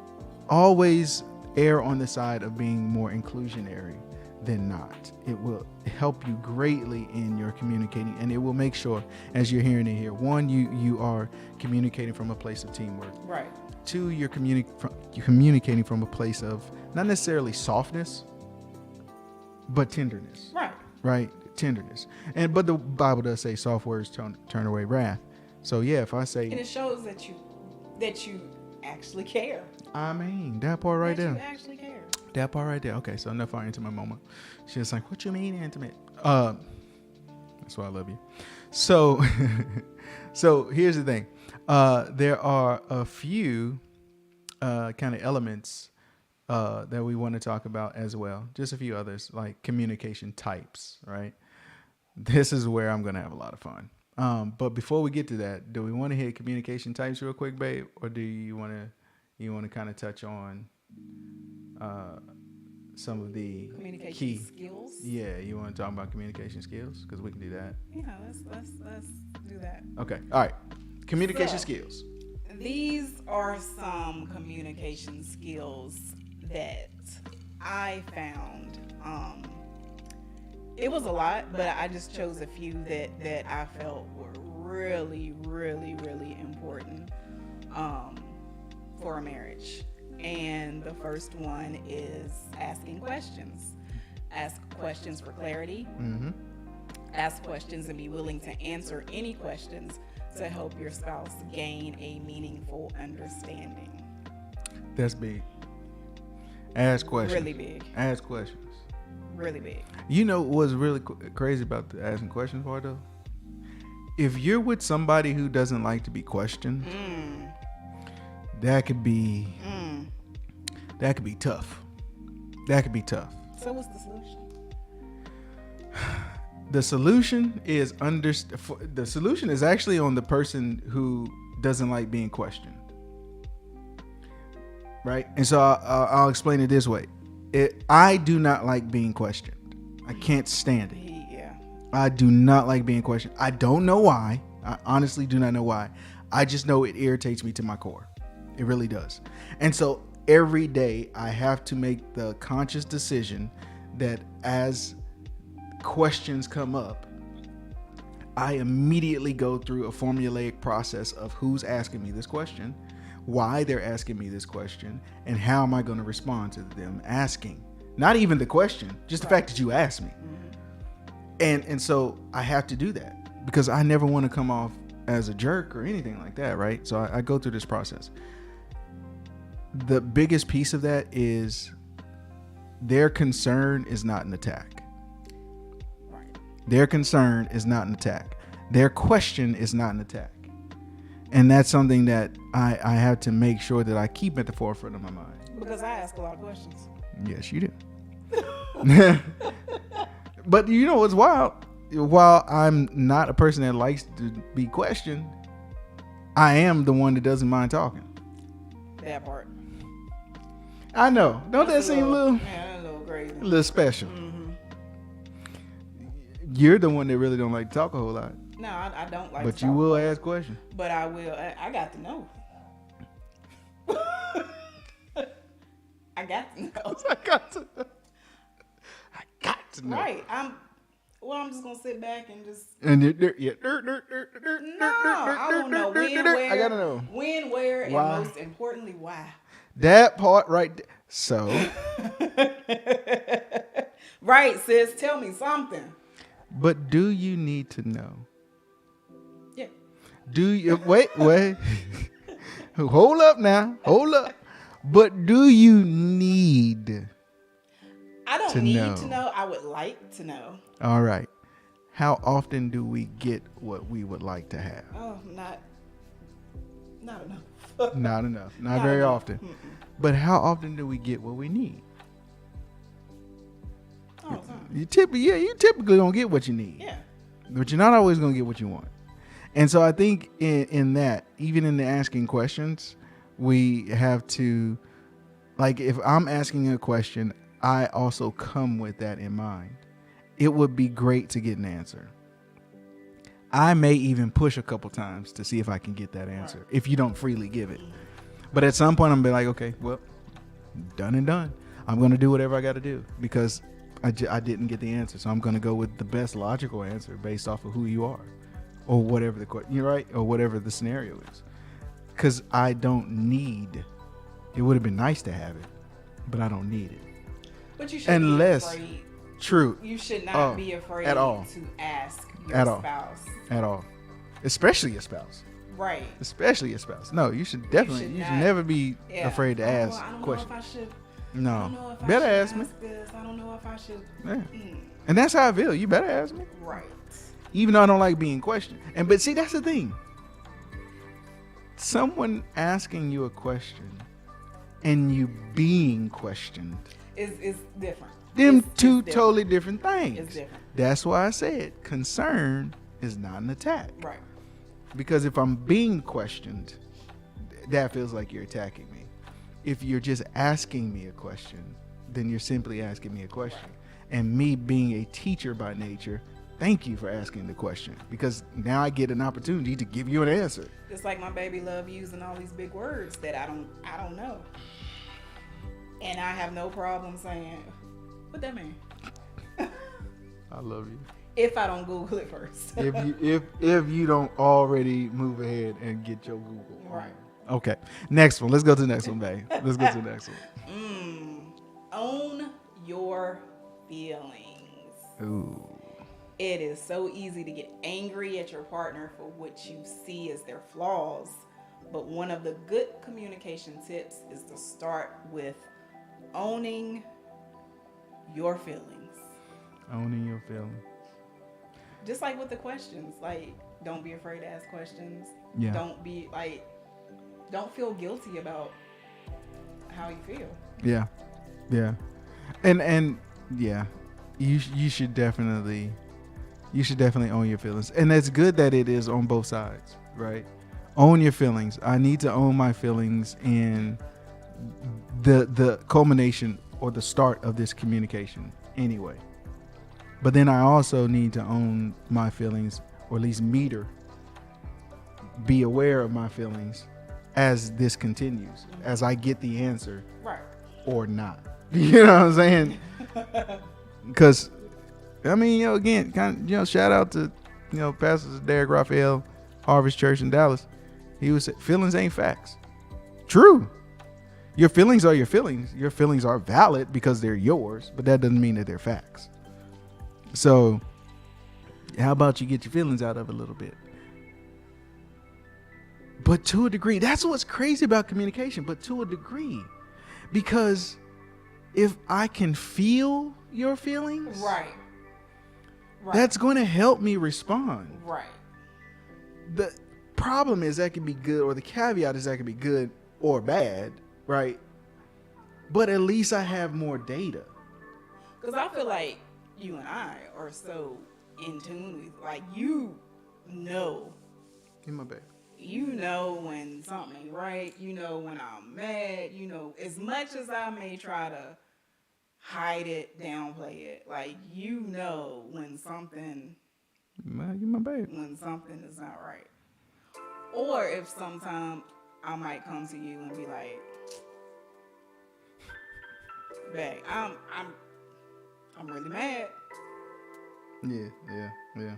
always err on the side of being more inclusionary than not. It will help you greatly in your communicating, and it will make sure, as you're hearing it here, one, you are communicating from a place of teamwork. Right. Two, you're communicating from a place of not necessarily softness, but tenderness. Right. Right? Tenderness. But the Bible does say soft words turn away wrath. So yeah, if I say, and it shows that you actually care. I mean, that part right there. You actually care. That part right there. Okay, so enough for our intimate moment. She was like, "What you mean intimate?" That's why I love you. So, so here's the thing. There are a few kind of elements that we want to talk about as well. Just a few others, like communication types, right? This is where I'm going to have a lot of fun. But before we get to that, do we want to hit communication types real quick, babe? Or do you want to kind of touch on some of the communication key skills? Yeah, you want to talk about communication skills? Because we can do that. Yeah, let's do that. Okay. All right. Communication skills. These are some communication skills that I found. It was a lot, but I just chose a few that I felt were really, really, really important for a marriage. And the first one is asking questions. Ask questions for clarity. Mm-hmm. Ask questions and be willing to answer any questions to help your spouse gain a meaningful understanding. That's big. Ask questions. Really big. Ask questions. Really big. You know what's really crazy about the asking questions part though? If you're with somebody who doesn't like to be questioned, that could be tough. That could be tough. So what's the solution? The solution is the solution is actually on the person who doesn't like being questioned. Right? And so I'll explain it this way. I do not like being questioned. I can't stand it. Yeah. I do not like being questioned. I don't know why. I honestly do not know why. I just know it irritates me to my core. It really does. And so every day I have to make the conscious decision that as questions come up, I immediately go through a formulaic process of who's asking me this question, why they're asking me this question, and how am I going to respond to them asking. Not even the question, just the fact that you asked me. And so I have to do that because I never want to come off as a jerk or anything like that, right? So I go through this process. The biggest piece of that is their concern is not an attack. Right. Their concern is not an attack. Their question is not an attack. And that's something that I have to make sure that I keep at the forefront of my mind. Because I ask a lot of questions. Yes, you do. But you know what's wild? While I'm not a person that likes to be questioned, I am the one that doesn't mind talking. That part. I know. Don't that seem a little crazy? A little special. Mm-hmm. You're the one that really don't like to talk a whole lot. No, I don't like but to you talk will about it. ask questions. But I will. I got to know. I got to know. I got to know. Right. I'm just gonna sit back and just. And I want to know when, where. I gotta know when, where, why. and most importantly, why. That part right there. So, Right, sis. Tell me something. but do you need to know? Yeah. Do you wait? Hold up now. Hold up. But do you need I don't to need know? to know. I would like to know. All right. How often do we get what we would like to have? Oh, not enough. Not enough. Not Not very enough. often. But how often do we get what we need? All the time. You typically don't get what you need. Yeah. But you're not always going to get what you want. And so I think in that, even in the asking questions, we have to, like, if I'm asking a question, I also come with that in mind. It would be great to get an answer. I may even push a couple times to see if I can get that answer if you don't freely give it. But at some point, I'm going to be like, okay, well, done and done. I'm going to do whatever I got to do because I didn't get the answer. So I'm going to go with the best logical answer based off of who you are or whatever you're right, or whatever the scenario is. Because I don't need, it would have been nice to have it, but I don't need it. But you shouldn't Unless, be afraid. true, You should not be afraid at all. to ask your At all. spouse. at all. Especially your spouse. Right. Especially your spouse. No, you should definitely, you should not- never be Yeah. afraid to ask I don't questions. know if I should. I No, don't know if I better should ask me. this. I don't know if I should. Yeah. And that's how I feel. You better ask me. Right. Even though I don't like being questioned. But see, that's the thing. Someone asking you a question and you being questioned, It's different. them It's two different. totally different things. It's different. That's why I said concern is not an attack. Right. Because if I'm being questioned, that feels like you're attacking me. If you're just asking me a question, then you're simply asking me a question. And me being a teacher by nature, thank you for asking the question, because now I get an opportunity to give you an answer. Just like my baby love using all these big words that I don't know. And I have no problem saying, what that mean? I love you. If I don't Google it first. If you don't already move ahead and get your Google. Right. Okay. Next one. Let's go to the next one, babe. Let's go to the next one. Own your feelings. Ooh. It is so easy to get angry at your partner for what you see as their flaws. But one of the good communication tips is to start with owning your feelings. Owning your feelings. Just like with the questions, like, don't be afraid to ask questions. Yeah. Don't feel guilty about how you feel. Yeah. Yeah. And yeah, you should definitely own your feelings. And it's good that it is on both sides, right? Own your feelings. I need to own my feelings in the culmination or the start of this communication anyway. But then I also need to own my feelings, or at least be aware of my feelings as this continues, as I get the answer Right. or not. You know what I'm saying? Because, I mean, again, shout out to, Pastor Derek Raphael, Harvest Church in Dallas. He was saying, feelings ain't facts. True. Your feelings are your feelings. Your feelings are valid because they're yours, but that doesn't mean that they're facts. So, how about you get your feelings out of it a little bit? But to a degree, that's what's crazy about communication, but to a degree. Because if I can feel your feelings, Right. that's going to help me respond. Right. The problem is that can be good, or the caveat is that can be good or bad, right? But at least I have more data. Because I feel like you and I are so in tune with, like, you know In my bag. when something ain't right. You know when I'm mad. As much as I may try to hide it, downplay it, like, when something In my bag. is not right. Or if sometime I might come to you and be like, babe, I'm really mad. Yeah.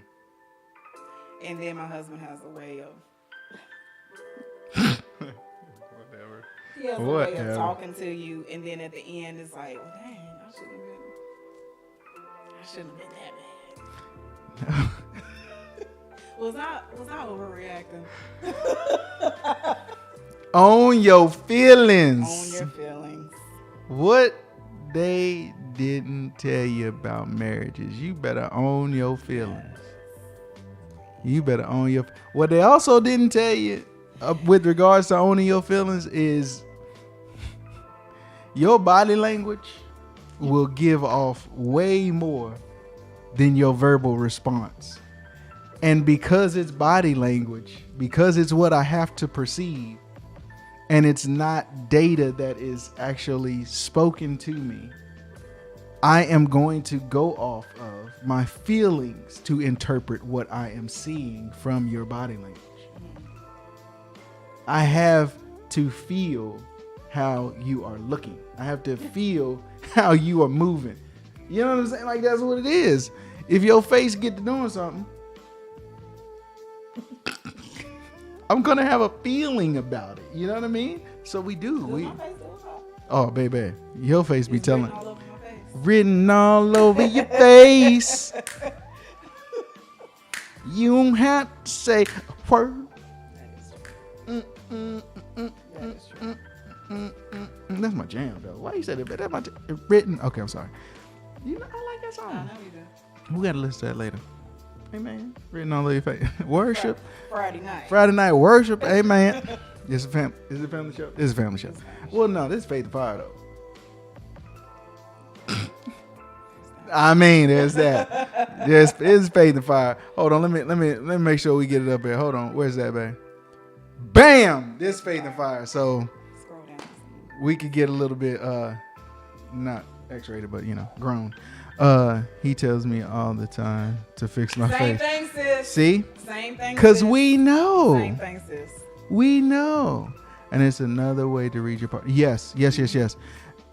And then my husband has a way of, Whatever. He has a way of Whatever. talking to you, and then at the end, it's like, well, dang, I shouldn't have been that bad. Was I overreacting? Own your feelings. Own your feelings. What they didn't tell you about marriage is you better own your feelings. You better own your. What they also didn't tell you with regards to owning your feelings is your body language will give off way more than your verbal response. And because it's body language, because it's what I have to perceive, and it's not data that is actually spoken to me, I am going to go off of my feelings to interpret what I am seeing from your body language. I have to feel how you are looking. I have to feel how you are moving. You know what I'm saying? Like, that's what it is. If your face get to doing something, I'm going to have a feeling about it. You know what I mean? So we do. Oh, baby. Your face be telling. Written all over your face. You don't have to say a word. That's my jam, though. Why you say that? That's my written. Okay, I'm sorry. You know, I like that song. I know you do. We gotta listen to that later. Amen. Written all over your face. Worship. Friday night. Friday night worship. Amen. Is it a family show? It's a family show. Well, no, this is Faith and Fire though. I mean, there's that. It's Faith and Fire. Hold on, let me make sure we get it up here. Hold on, where's that, babe? Bam! This Faith and Fire. So Scroll down. we could get a little bit not X-rated, but grown. He tells me all the time to fix my Same face. thing, sis. See? Same thing. Because sis. we know. Same thing, sis. We know. And it's another way to read your partner. Yes.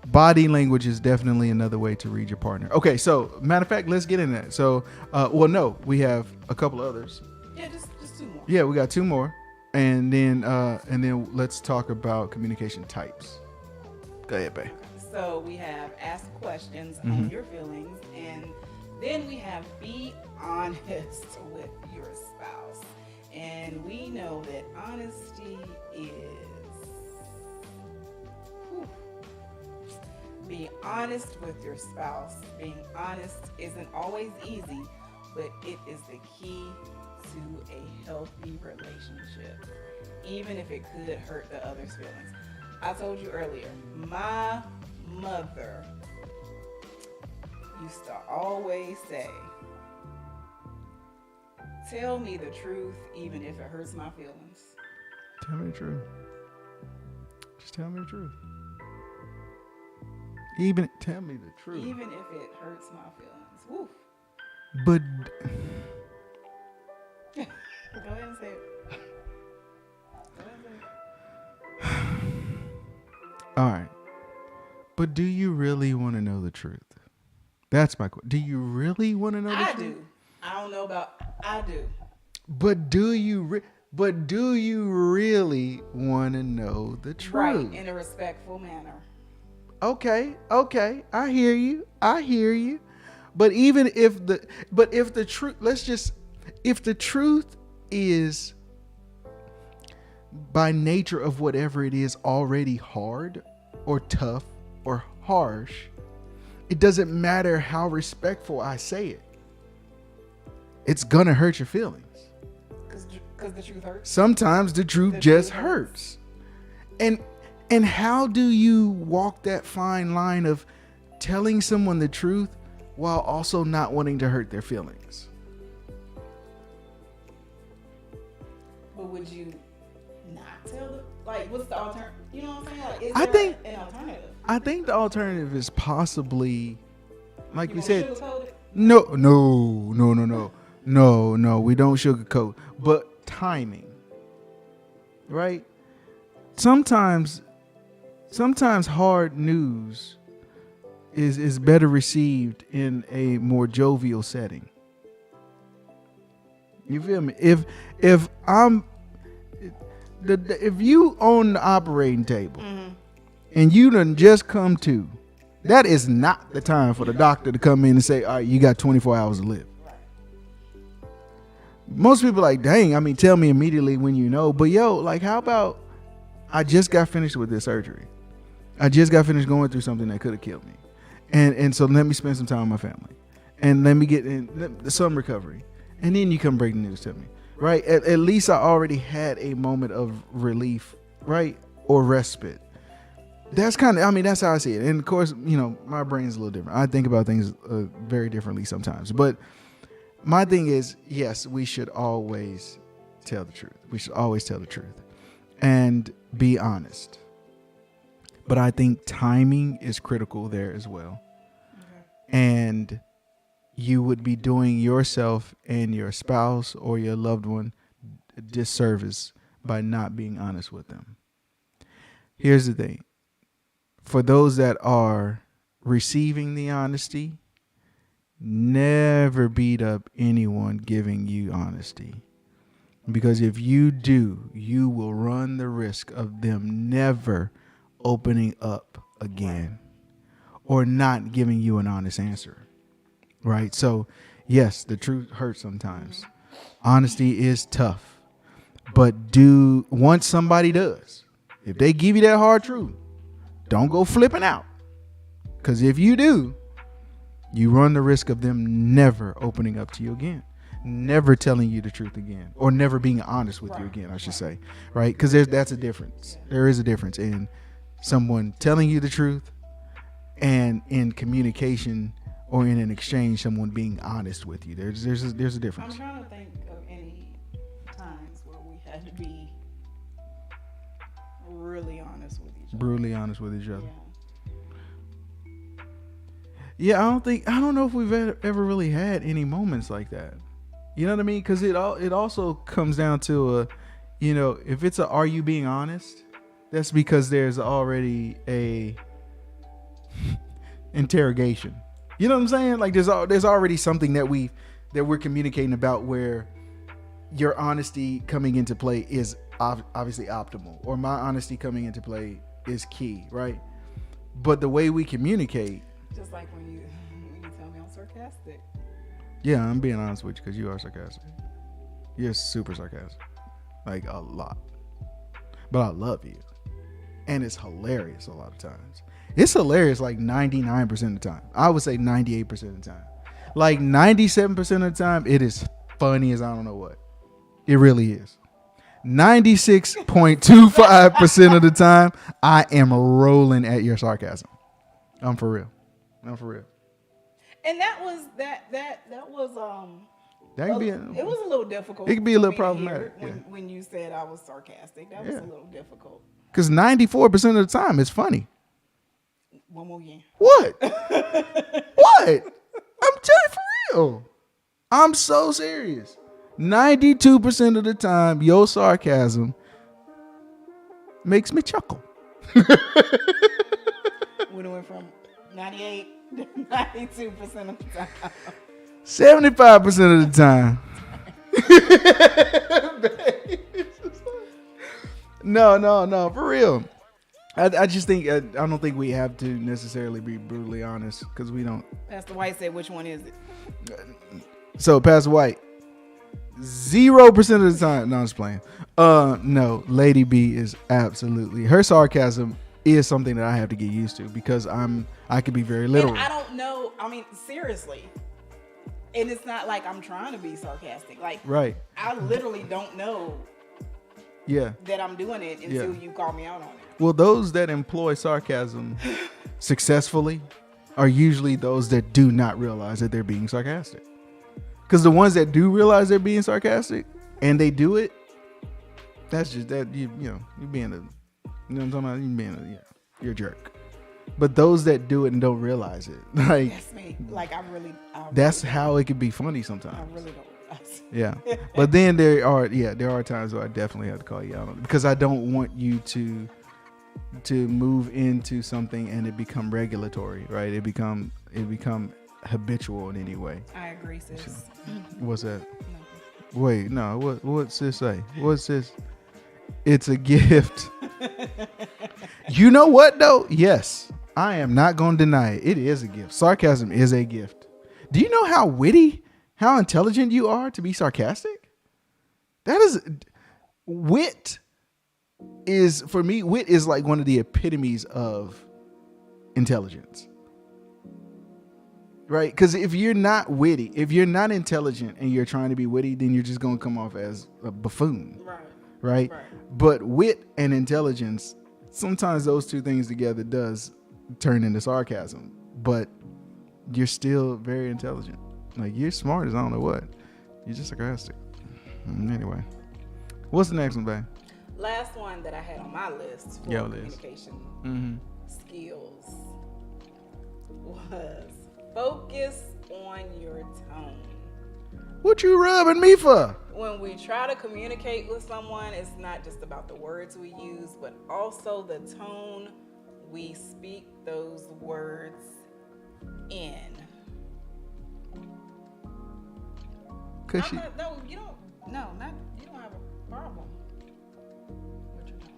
Body language is definitely another way to read your partner. Okay, so matter of fact, let's get in that. So, no, we have a couple others. Yeah, just 2 more. Yeah, we got 2 more, and then let's talk about communication types. Go ahead, babe. So we have ask questions on your feelings, and then we have be honest with your spouse. And we know that honesty is. Be honest with your spouse. Being honest isn't always easy, but it is the key to a healthy relationship, even if it could hurt the other's feelings. I told you earlier, my mother used to always say, tell me the truth, even if it hurts my feelings. Tell me the truth. Just tell me the truth. Even tell me the truth. Even if it hurts my feelings. Woof. But Go ahead and say it. all right. But do you really want to know the truth? That's my question. Do you really want to know the truth? I do. I don't know about. I do. But do you really want to know the truth? Right, in a respectful manner. Okay. I hear you. But even if the truth, if the truth is by nature of whatever it is already hard or tough or harsh, it doesn't matter how respectful I say it. It's gonna hurt your feelings. Because the truth hurts. Sometimes the truth just hurts. And how do you walk that fine line of telling someone the truth while also not wanting to hurt their feelings? But would you not tell them? Like, what's the alternative? You know what I'm saying? Like, is I there think- an alternative? I think the alternative is possibly, like You we gonna said, sugarcoat it? no, we don't sugarcoat, but timing, right? Sometimes hard news is better received in a more jovial setting. You feel me? If you own the operating table, and you done just come to, that is not the time for the doctor to come in and say, all right, you got 24 hours to live. Most people are like, dang, I mean, tell me immediately when you know. But yo, like, how about I just got finished with this surgery. I just got finished going through something that could have killed me. And so let me spend some time with my family. And let me get in some recovery. And then you come break the news to me, right? At least I already had a moment of relief, right? Or respite. That's kind of, I mean, that's how I see it. And of course, you know, my brain's a little different. I think about things very differently sometimes. But my thing is, yes, we should always tell the truth. We should always tell the truth and be honest. But I think timing is critical there as well. Okay. And you would be doing yourself and your spouse or your loved one a disservice by not being honest with them. Here's the thing. For those that are receiving the honesty, never beat up anyone giving you honesty. Because if you do, you will run the risk of them never opening up again or not giving you an honest answer. Right? So, yes, the truth hurts sometimes. Honesty is tough. But once somebody does, if they give you that hard truth, don't go flipping out. Because if you do, you run the risk of them never opening up to you again, never telling you the truth again, or never being honest with you again, I should say, right? Because that's a difference. There is a difference in someone telling you the truth and in communication or in an exchange, someone being honest with you. There's a difference. I'm trying to think of any times where we had to be really honest with each other. Brutally honest with each other. Yeah, I don't know if we've ever really had any moments like that. You know what I mean? Because it also comes down to if it's are you being honest? That's because there's already a interrogation. You know what I'm saying? Like there's already something that we're communicating about where your honesty coming into play is obviously optimal, or my honesty coming into play is key, right? But the way we communicate. Just like when you tell me I'm sarcastic. Yeah, I'm being honest with you because you are sarcastic. You're super sarcastic. Like a lot. But I love you. And it's hilarious a lot of times. It's hilarious like 99% of the time. I would say 98% of the time. Like 97% of the time, it is funny as I don't know what. It really is. 96.25% of the time, I am rolling at your sarcasm. I'm for real. And that was that was it was a little difficult. It could be a little problematic when you said I was sarcastic. That was a little difficult. Because 94% of the time it's funny. One more again. What? What? I'm telling you for real. I'm so serious. 92% of the time, your sarcasm makes me chuckle. When it went from 98 to 92% of the time. 75% of the time. No, for real. I just think I don't think we have to necessarily be brutally honest because we don't. Pastor White said, "Which one is it?" So Pastor White, 0% of the time. No, I'm just playing. No, Lady B is absolutely, her sarcasm is something that I have to get used to because I could be very literal. And I don't know. I mean, seriously. And it's not like I'm trying to be sarcastic. Like, right. I literally don't know. Yeah. That I'm doing it until you call me out on it. Well, those that employ sarcasm successfully are usually those that do not realize that they're being sarcastic. Because the ones that do realize they're being sarcastic and they do it, that's just that you're being what I'm talking about? You're a jerk. But those that do it and don't realize it, like that's me. Like I really that's how it can be funny sometimes. I really don't realize. Yeah. But then there are times where I definitely have to call you out on it because I don't want you to move into something and it become regulatory, right? It become habitual in any way. I agree, sis. What's that? No. Wait, no. What's sis say? What's this? It's a gift. You know what though? Yes, I am not going to deny it. It is a gift. Sarcasm is a gift. Do you know how witty, how intelligent you are to be sarcastic? That is wit. Is for me, wit is like one of the epitomes of intelligence. Right? Because if you're not witty, if you're not intelligent and you're trying to be witty, then you're just going to come off as a buffoon. Right? But wit and intelligence, sometimes those two things together does turn into sarcasm. But you're still very intelligent. Like, you're smart as I don't know what. You're just sarcastic. Anyway. What's the next one, babe? Last one that I had on my list for communication skills was focus on your tone. What you rubbing me for? When we try to communicate with someone, it's not just about the words we use, but also the tone we speak those words in. You don't have a problem with your tone.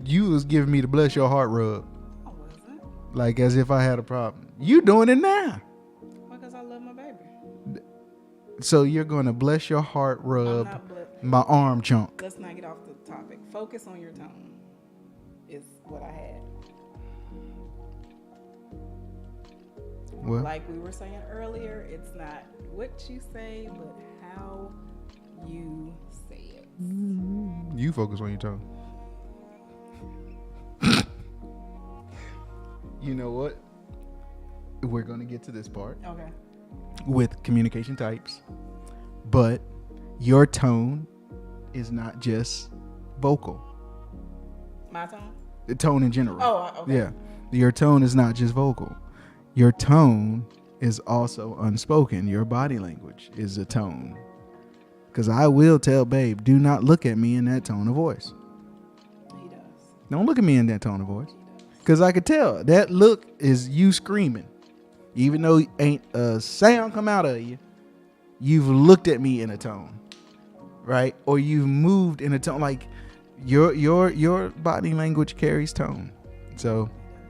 You was giving me the bless your heart rub. I wasn't. Like as if I had a problem. You doing it now. Because I love my baby. So you're going to bless your heart rub my arm chunk. Let's not get off the topic. Focus on your tone is what I had. Well, like we were saying earlier, it's not what you say, but how you say it. You focus on your tone. You know what? We're going to get to this part. Okay. With communication types. But your tone is not just vocal. My tone? The tone in general. Oh, okay. Yeah. Your tone is not just vocal. Your tone is also unspoken. Your body language is a tone. Because I will tell babe, do not look at me in that tone of voice. He does. Don't look at me in that tone of voice. Because I could tell that look is you screaming. Even though ain't a sound come out of you, you've looked at me in a tone. Right? Or you've moved in a tone. Like your body language carries tone. So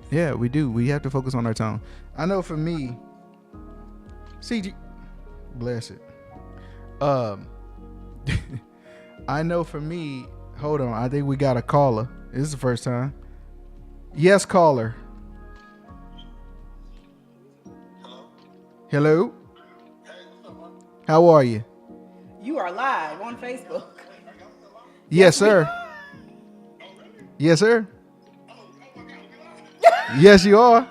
yeah, we do. We have to focus on our tone. I know for me, CG, bless it. I know for me, hold on. I think we got a caller. This is the first time. Yes, caller. Hello. How are you? You are live on Facebook. Yes, sir. Yes, sir. Yes, you are.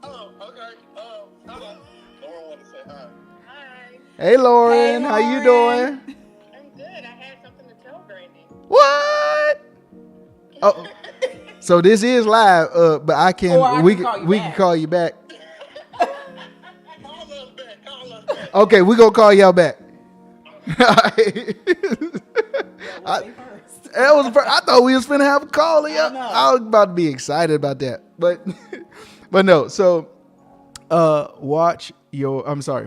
Oh, okay. Hello. Lauren wanted to say hi. Hi, Hey, Lauren. Hey, How you Lauren. doing? I'm good. I had something to tell Brandy. What? Oh, so this is live. But I can. Or I we can call you we back. can call you back. Call us back. Call us back. Okay, we gonna call y'all back. That was the first. I thought we was finna have a call. I know. I was about to be excited about that, but no. So,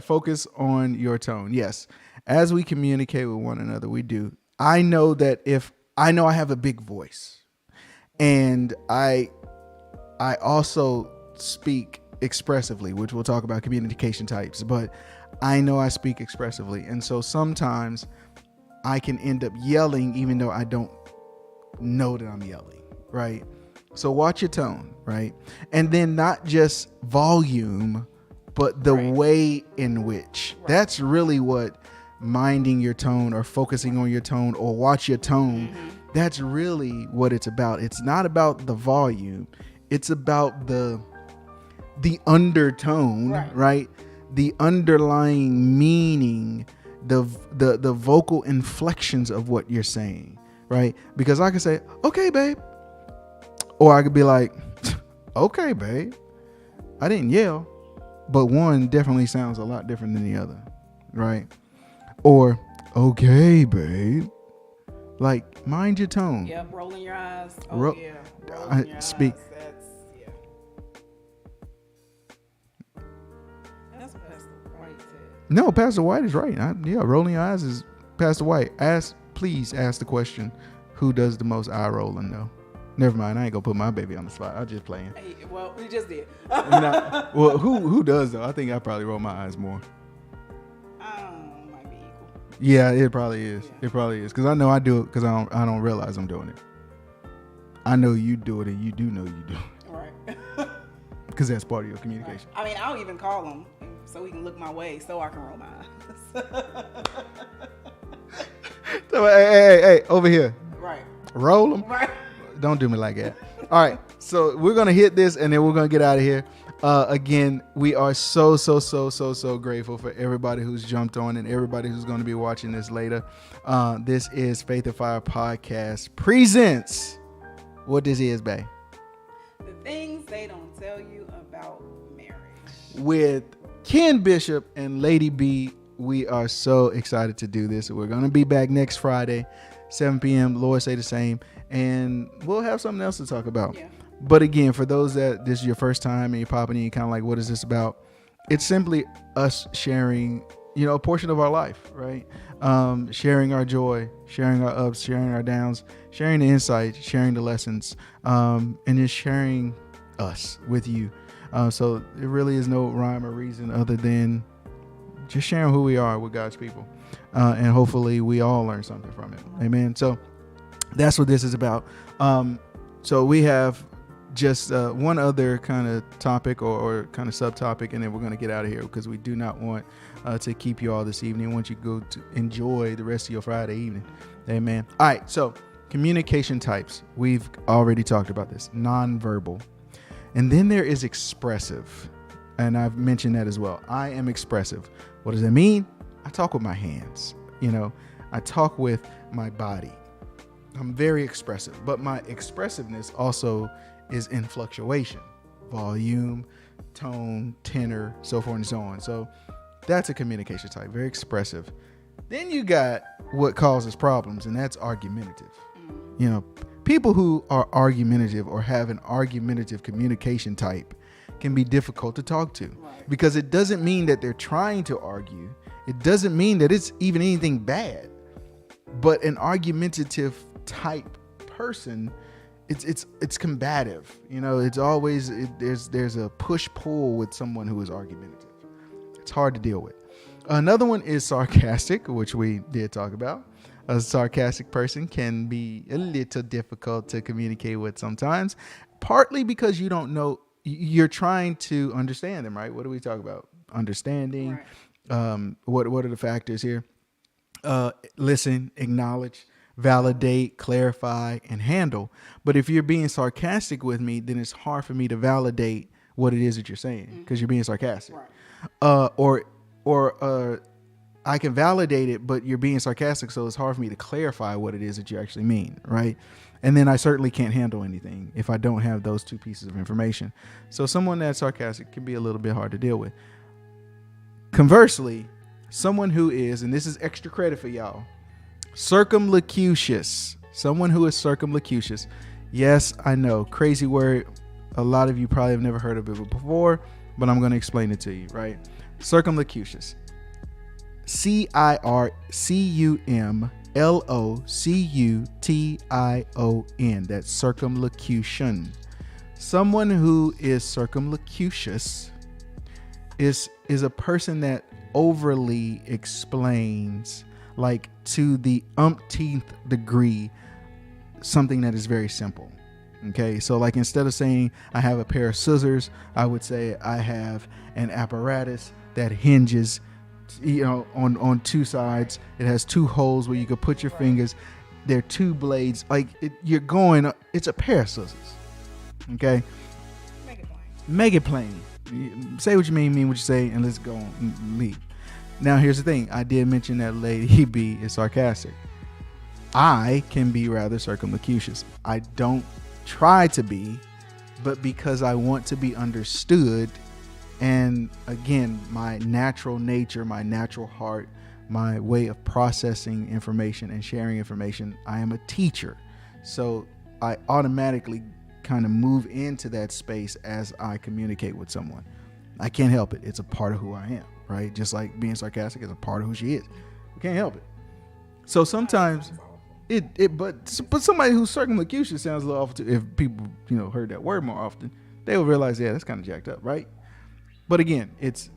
focus on your tone. Yes, as we communicate with one another, we do. I know that if I know I have a big voice, and I also speak expressively, which we'll talk about communication types, but I know I speak expressively, and so sometimes I can end up yelling even though I don't know that I'm yelling, right? So watch your tone, right? And then not just volume, but the way in which. That's really what minding your tone or focusing on your tone or watch your tone, that's really what it's about. It's not about the volume. It's about the undertone, right? The underlying meaning, the vocal inflections of what you're saying, right? Because I could say, okay, babe. Or I could be like, okay, babe. I didn't yell, but one definitely sounds a lot different than the other, right? Or, okay, babe. Like, mind your tone. Yep, rolling your eyes. I Rolling your speak- eyes. That's what Pastor White said. No, Pastor White is right. Rolling your eyes is Pastor White. Please ask the question, who does the most eye rolling though? Never mind. I ain't gonna put my baby on the spot. I'm just playing. Hey, well, we just did. Well, who does though? I think I probably roll my eyes more. Might be equal. Yeah, it probably is. Yeah. It probably is because I know I do it because I don't realize I'm doing it. I know you do it and you do know you do it Right. because that's part of your communication. I mean, I'll even call him so he can look my way so I can roll my eyes. So, hey, over here, Right. roll them. Right. Don't do me like that. All right, so we're gonna hit this and then we're gonna get out of here. Again, we are so grateful for everybody who's jumped on and everybody who's going to be watching this later. This is Faith and Fire Podcast presents what this is, babe. The things they don't tell you about marriage. With Ken Bishop and Lady B. We are so excited to do this. We're going to be back next Friday, 7 p.m. Lord say the same. And we'll have something else to talk about. Yeah. But again, for those that this is your first time and you're popping in, you're kind of like, what is this about? It's simply us sharing, a portion of our life, right? Sharing our joy, sharing our ups, sharing our downs, sharing the insights, sharing the lessons, and just sharing us with you. So it really is no rhyme or reason other than just sharing who we are with God's people. And hopefully we all learn something from it. Amen. So that's what this is about. So we have just one other kind of topic or kind of subtopic, and then we're going to get out of here because we do not want to keep you all this evening. We want you to go to enjoy the rest of your Friday evening. Amen. All right. So communication types. We've already talked about this. Nonverbal. And then there is expressive. And I've mentioned that as well. I am expressive. What does that mean? I talk with my hands. I talk with my body. I'm very expressive, but my expressiveness also is in fluctuation, volume, tone, tenor, so forth and so on. So that's a communication type, very expressive. Then you got what causes problems, and that's argumentative. People who are argumentative or have an argumentative communication type can be difficult to talk to, because it doesn't mean that they're trying to argue. It doesn't mean that it's even anything bad, but an argumentative type person, it's combative. It's always there's a push pull with someone who is argumentative. It's hard to deal with. Another one is sarcastic, which we did talk about. A sarcastic person can be a little difficult to communicate with sometimes, partly because you don't know, you're trying to understand them, right? What do we talk about? Understanding. Right. What are the factors here? Listen, acknowledge, validate, clarify, and handle. But if you're being sarcastic with me, then it's hard for me to validate what it is that you're saying because you're being sarcastic. Right. Or I can validate it, but you're being sarcastic, so it's hard for me to clarify what it is that you actually mean, right? And then I certainly can't handle anything if I don't have those two pieces of information. So someone that's sarcastic can be a little bit hard to deal with. Conversely, someone who is, and this is extra credit for y'all, circumlocucious. Someone who is circumlocucious. Yes, I know, crazy word. A lot of you probably have never heard of it before, but I'm going to explain it to you, right? Circumlocucious. CircumLocution. That's circumlocution. Someone who is circumlocucious is a person that overly explains, like to the umpteenth degree, something that is very simple. Okay, so like instead of saying I have a pair of scissors, I would say I have an apparatus that hinges on two sides. It has two holes where you could put your fingers. There are two blades. Like it's a pair of scissors. Okay, make it plain. Say what you mean what you say, and let's go on. Leave. Now here's the thing. I did mention that Lady B is sarcastic. I can be rather circumlocucious. I don't try to be, but because I want to be understood. And again, my natural nature, my natural heart, my way of processing information and sharing information, I am a teacher. So I automatically kind of move into that space as I communicate with someone. I can't help it. It's a part of who I am, right? Just like being sarcastic is a part of who she is. We can't help it. So sometimes, But somebody who's circumlocution sounds a little off too. If people heard that word more often, they will realize, yeah, that's kind of jacked up, right? But again, it's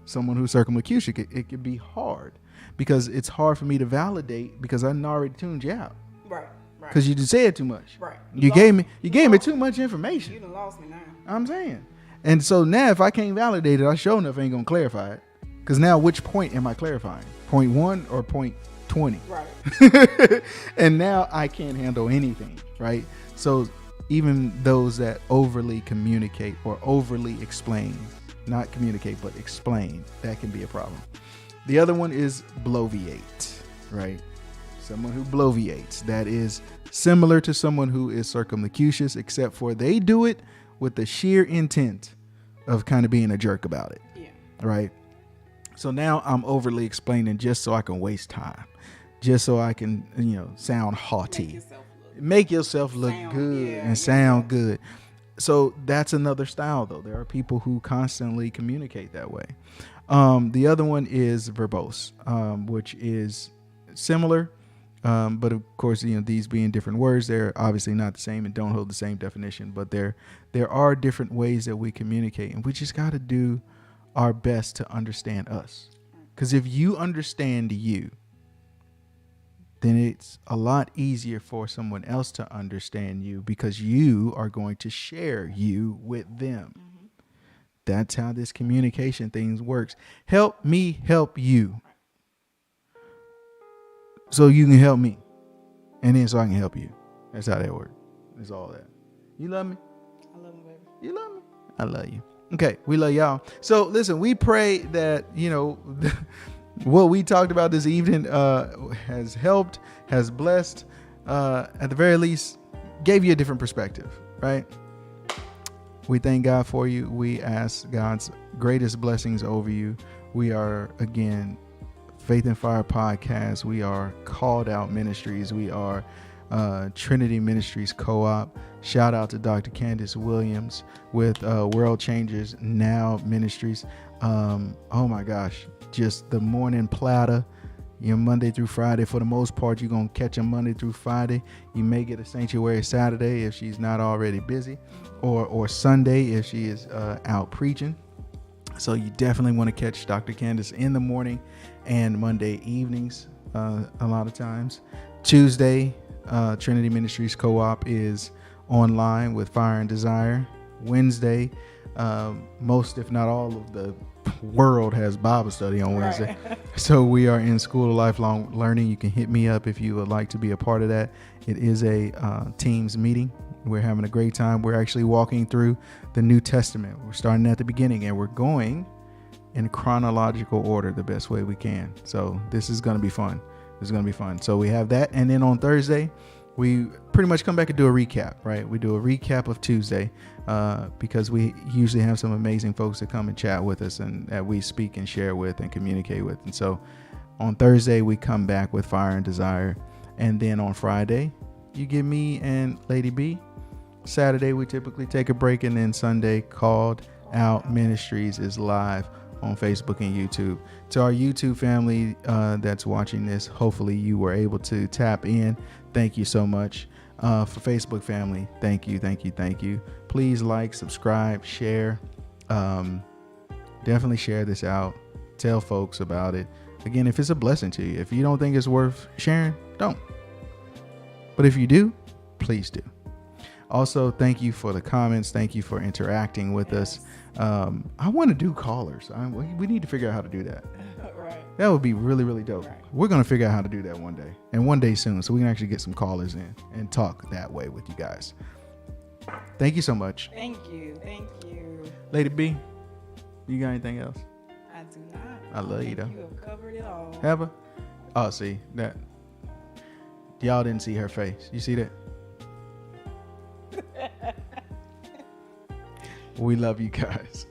someone who's circumlocution. It can be hard because it's hard for me to validate because I already tuned you out. Right. Because you just said too much. Right. You gave me too much information. You done lost me now. I'm saying. And so now if I can't validate it, I sure enough ain't gonna clarify it. Because now which point am I clarifying? Point 1 or point 20? Right. And now I can't handle anything, right? So even those that overly communicate or overly explain, not communicate, but explain, that can be a problem. The other one is bloviate, right? Someone who bloviates. That is similar to someone who is circumlocucious, except for they do it with the sheer intent of kind of being a jerk about it. Yeah. Right? So now I'm overly explaining just so I can waste time, just so I can, sound haughty, make yourself look good and sound good. So that's another style, though. There are people who constantly communicate that way. The other one is verbose, which is similar. But of course, these being different words, they're obviously not the same and don't hold the same definition. But there are different ways that we communicate, and we just got to do our best to understand us. Because if you understand you, then it's a lot easier for someone else to understand you because you are going to share you with them. Mm-hmm. That's how this communication thing works. Help me help you, so you can help me, and then so I can help you. That's how that works. It's all that. You love me? I love you, baby. You love me? I love you. Okay, we love y'all. So listen, we pray that what we talked about this evening has helped, has blessed, at the very least, gave you a different perspective, right? We thank God for you. We ask God's greatest blessings over you. We are, again, Faith and Fire Podcast. We are Called Out Ministries. We are Trinity Ministries Co-op. Shout out to Dr. Candace Williams with World Changers Now Ministries. Oh my gosh, just the morning platter. Monday through Friday. For the most part, you're going to catch them Monday through Friday. You may get a sanctuary Saturday if she's not already busy, or Sunday if she is out preaching. So you definitely want to catch Dr. Candace in the morning and Monday evenings a lot of times. Tuesday, Trinity Ministries Co-op is online with Fire and Desire. Wednesday, most if not all of the world has Bible study on Wednesday. Right. So we are in School of Lifelong Learning. You can hit me up if you would like to be a part of that. It is a Teams meeting. We're having a great time. We're actually walking through the New Testament. We're starting at the beginning and we're going in chronological order the best way we can. So this is going to be fun. This is going to be fun. So we have that. And then on Thursday, we pretty much come back and do a recap, right? We do a recap of Tuesday because we usually have some amazing folks that come and chat with us and that we speak and share with and communicate with. And so on Thursday, we come back with Fire and Desire. And then on Friday, you get me and Lady B. Saturday, we typically take a break. And then Sunday, Called Out Ministries is live on Facebook and YouTube. To our YouTube family that's watching this, hopefully you were able to tap in. Thank you so much. For Facebook family, thank you. Please like, subscribe, share. Definitely share this out. Tell folks about it. Again, if it's a blessing to you. If you don't think it's worth sharing, don't. But if you do, please do. Also, thank you for the comments. Thank you for interacting with us. I want to do callers. We need to figure out how to do that. Right. That would be really, really dope. Right. We're going to figure out how to do that one day, and one day soon, so we can actually get some callers in and talk that way with you guys. Thank you so much. Thank you. Lady B, you got anything else? I do not. I love you, though. You have covered it all. Have I? Oh, see, that. Y'all didn't see her face. You see that? We love you guys.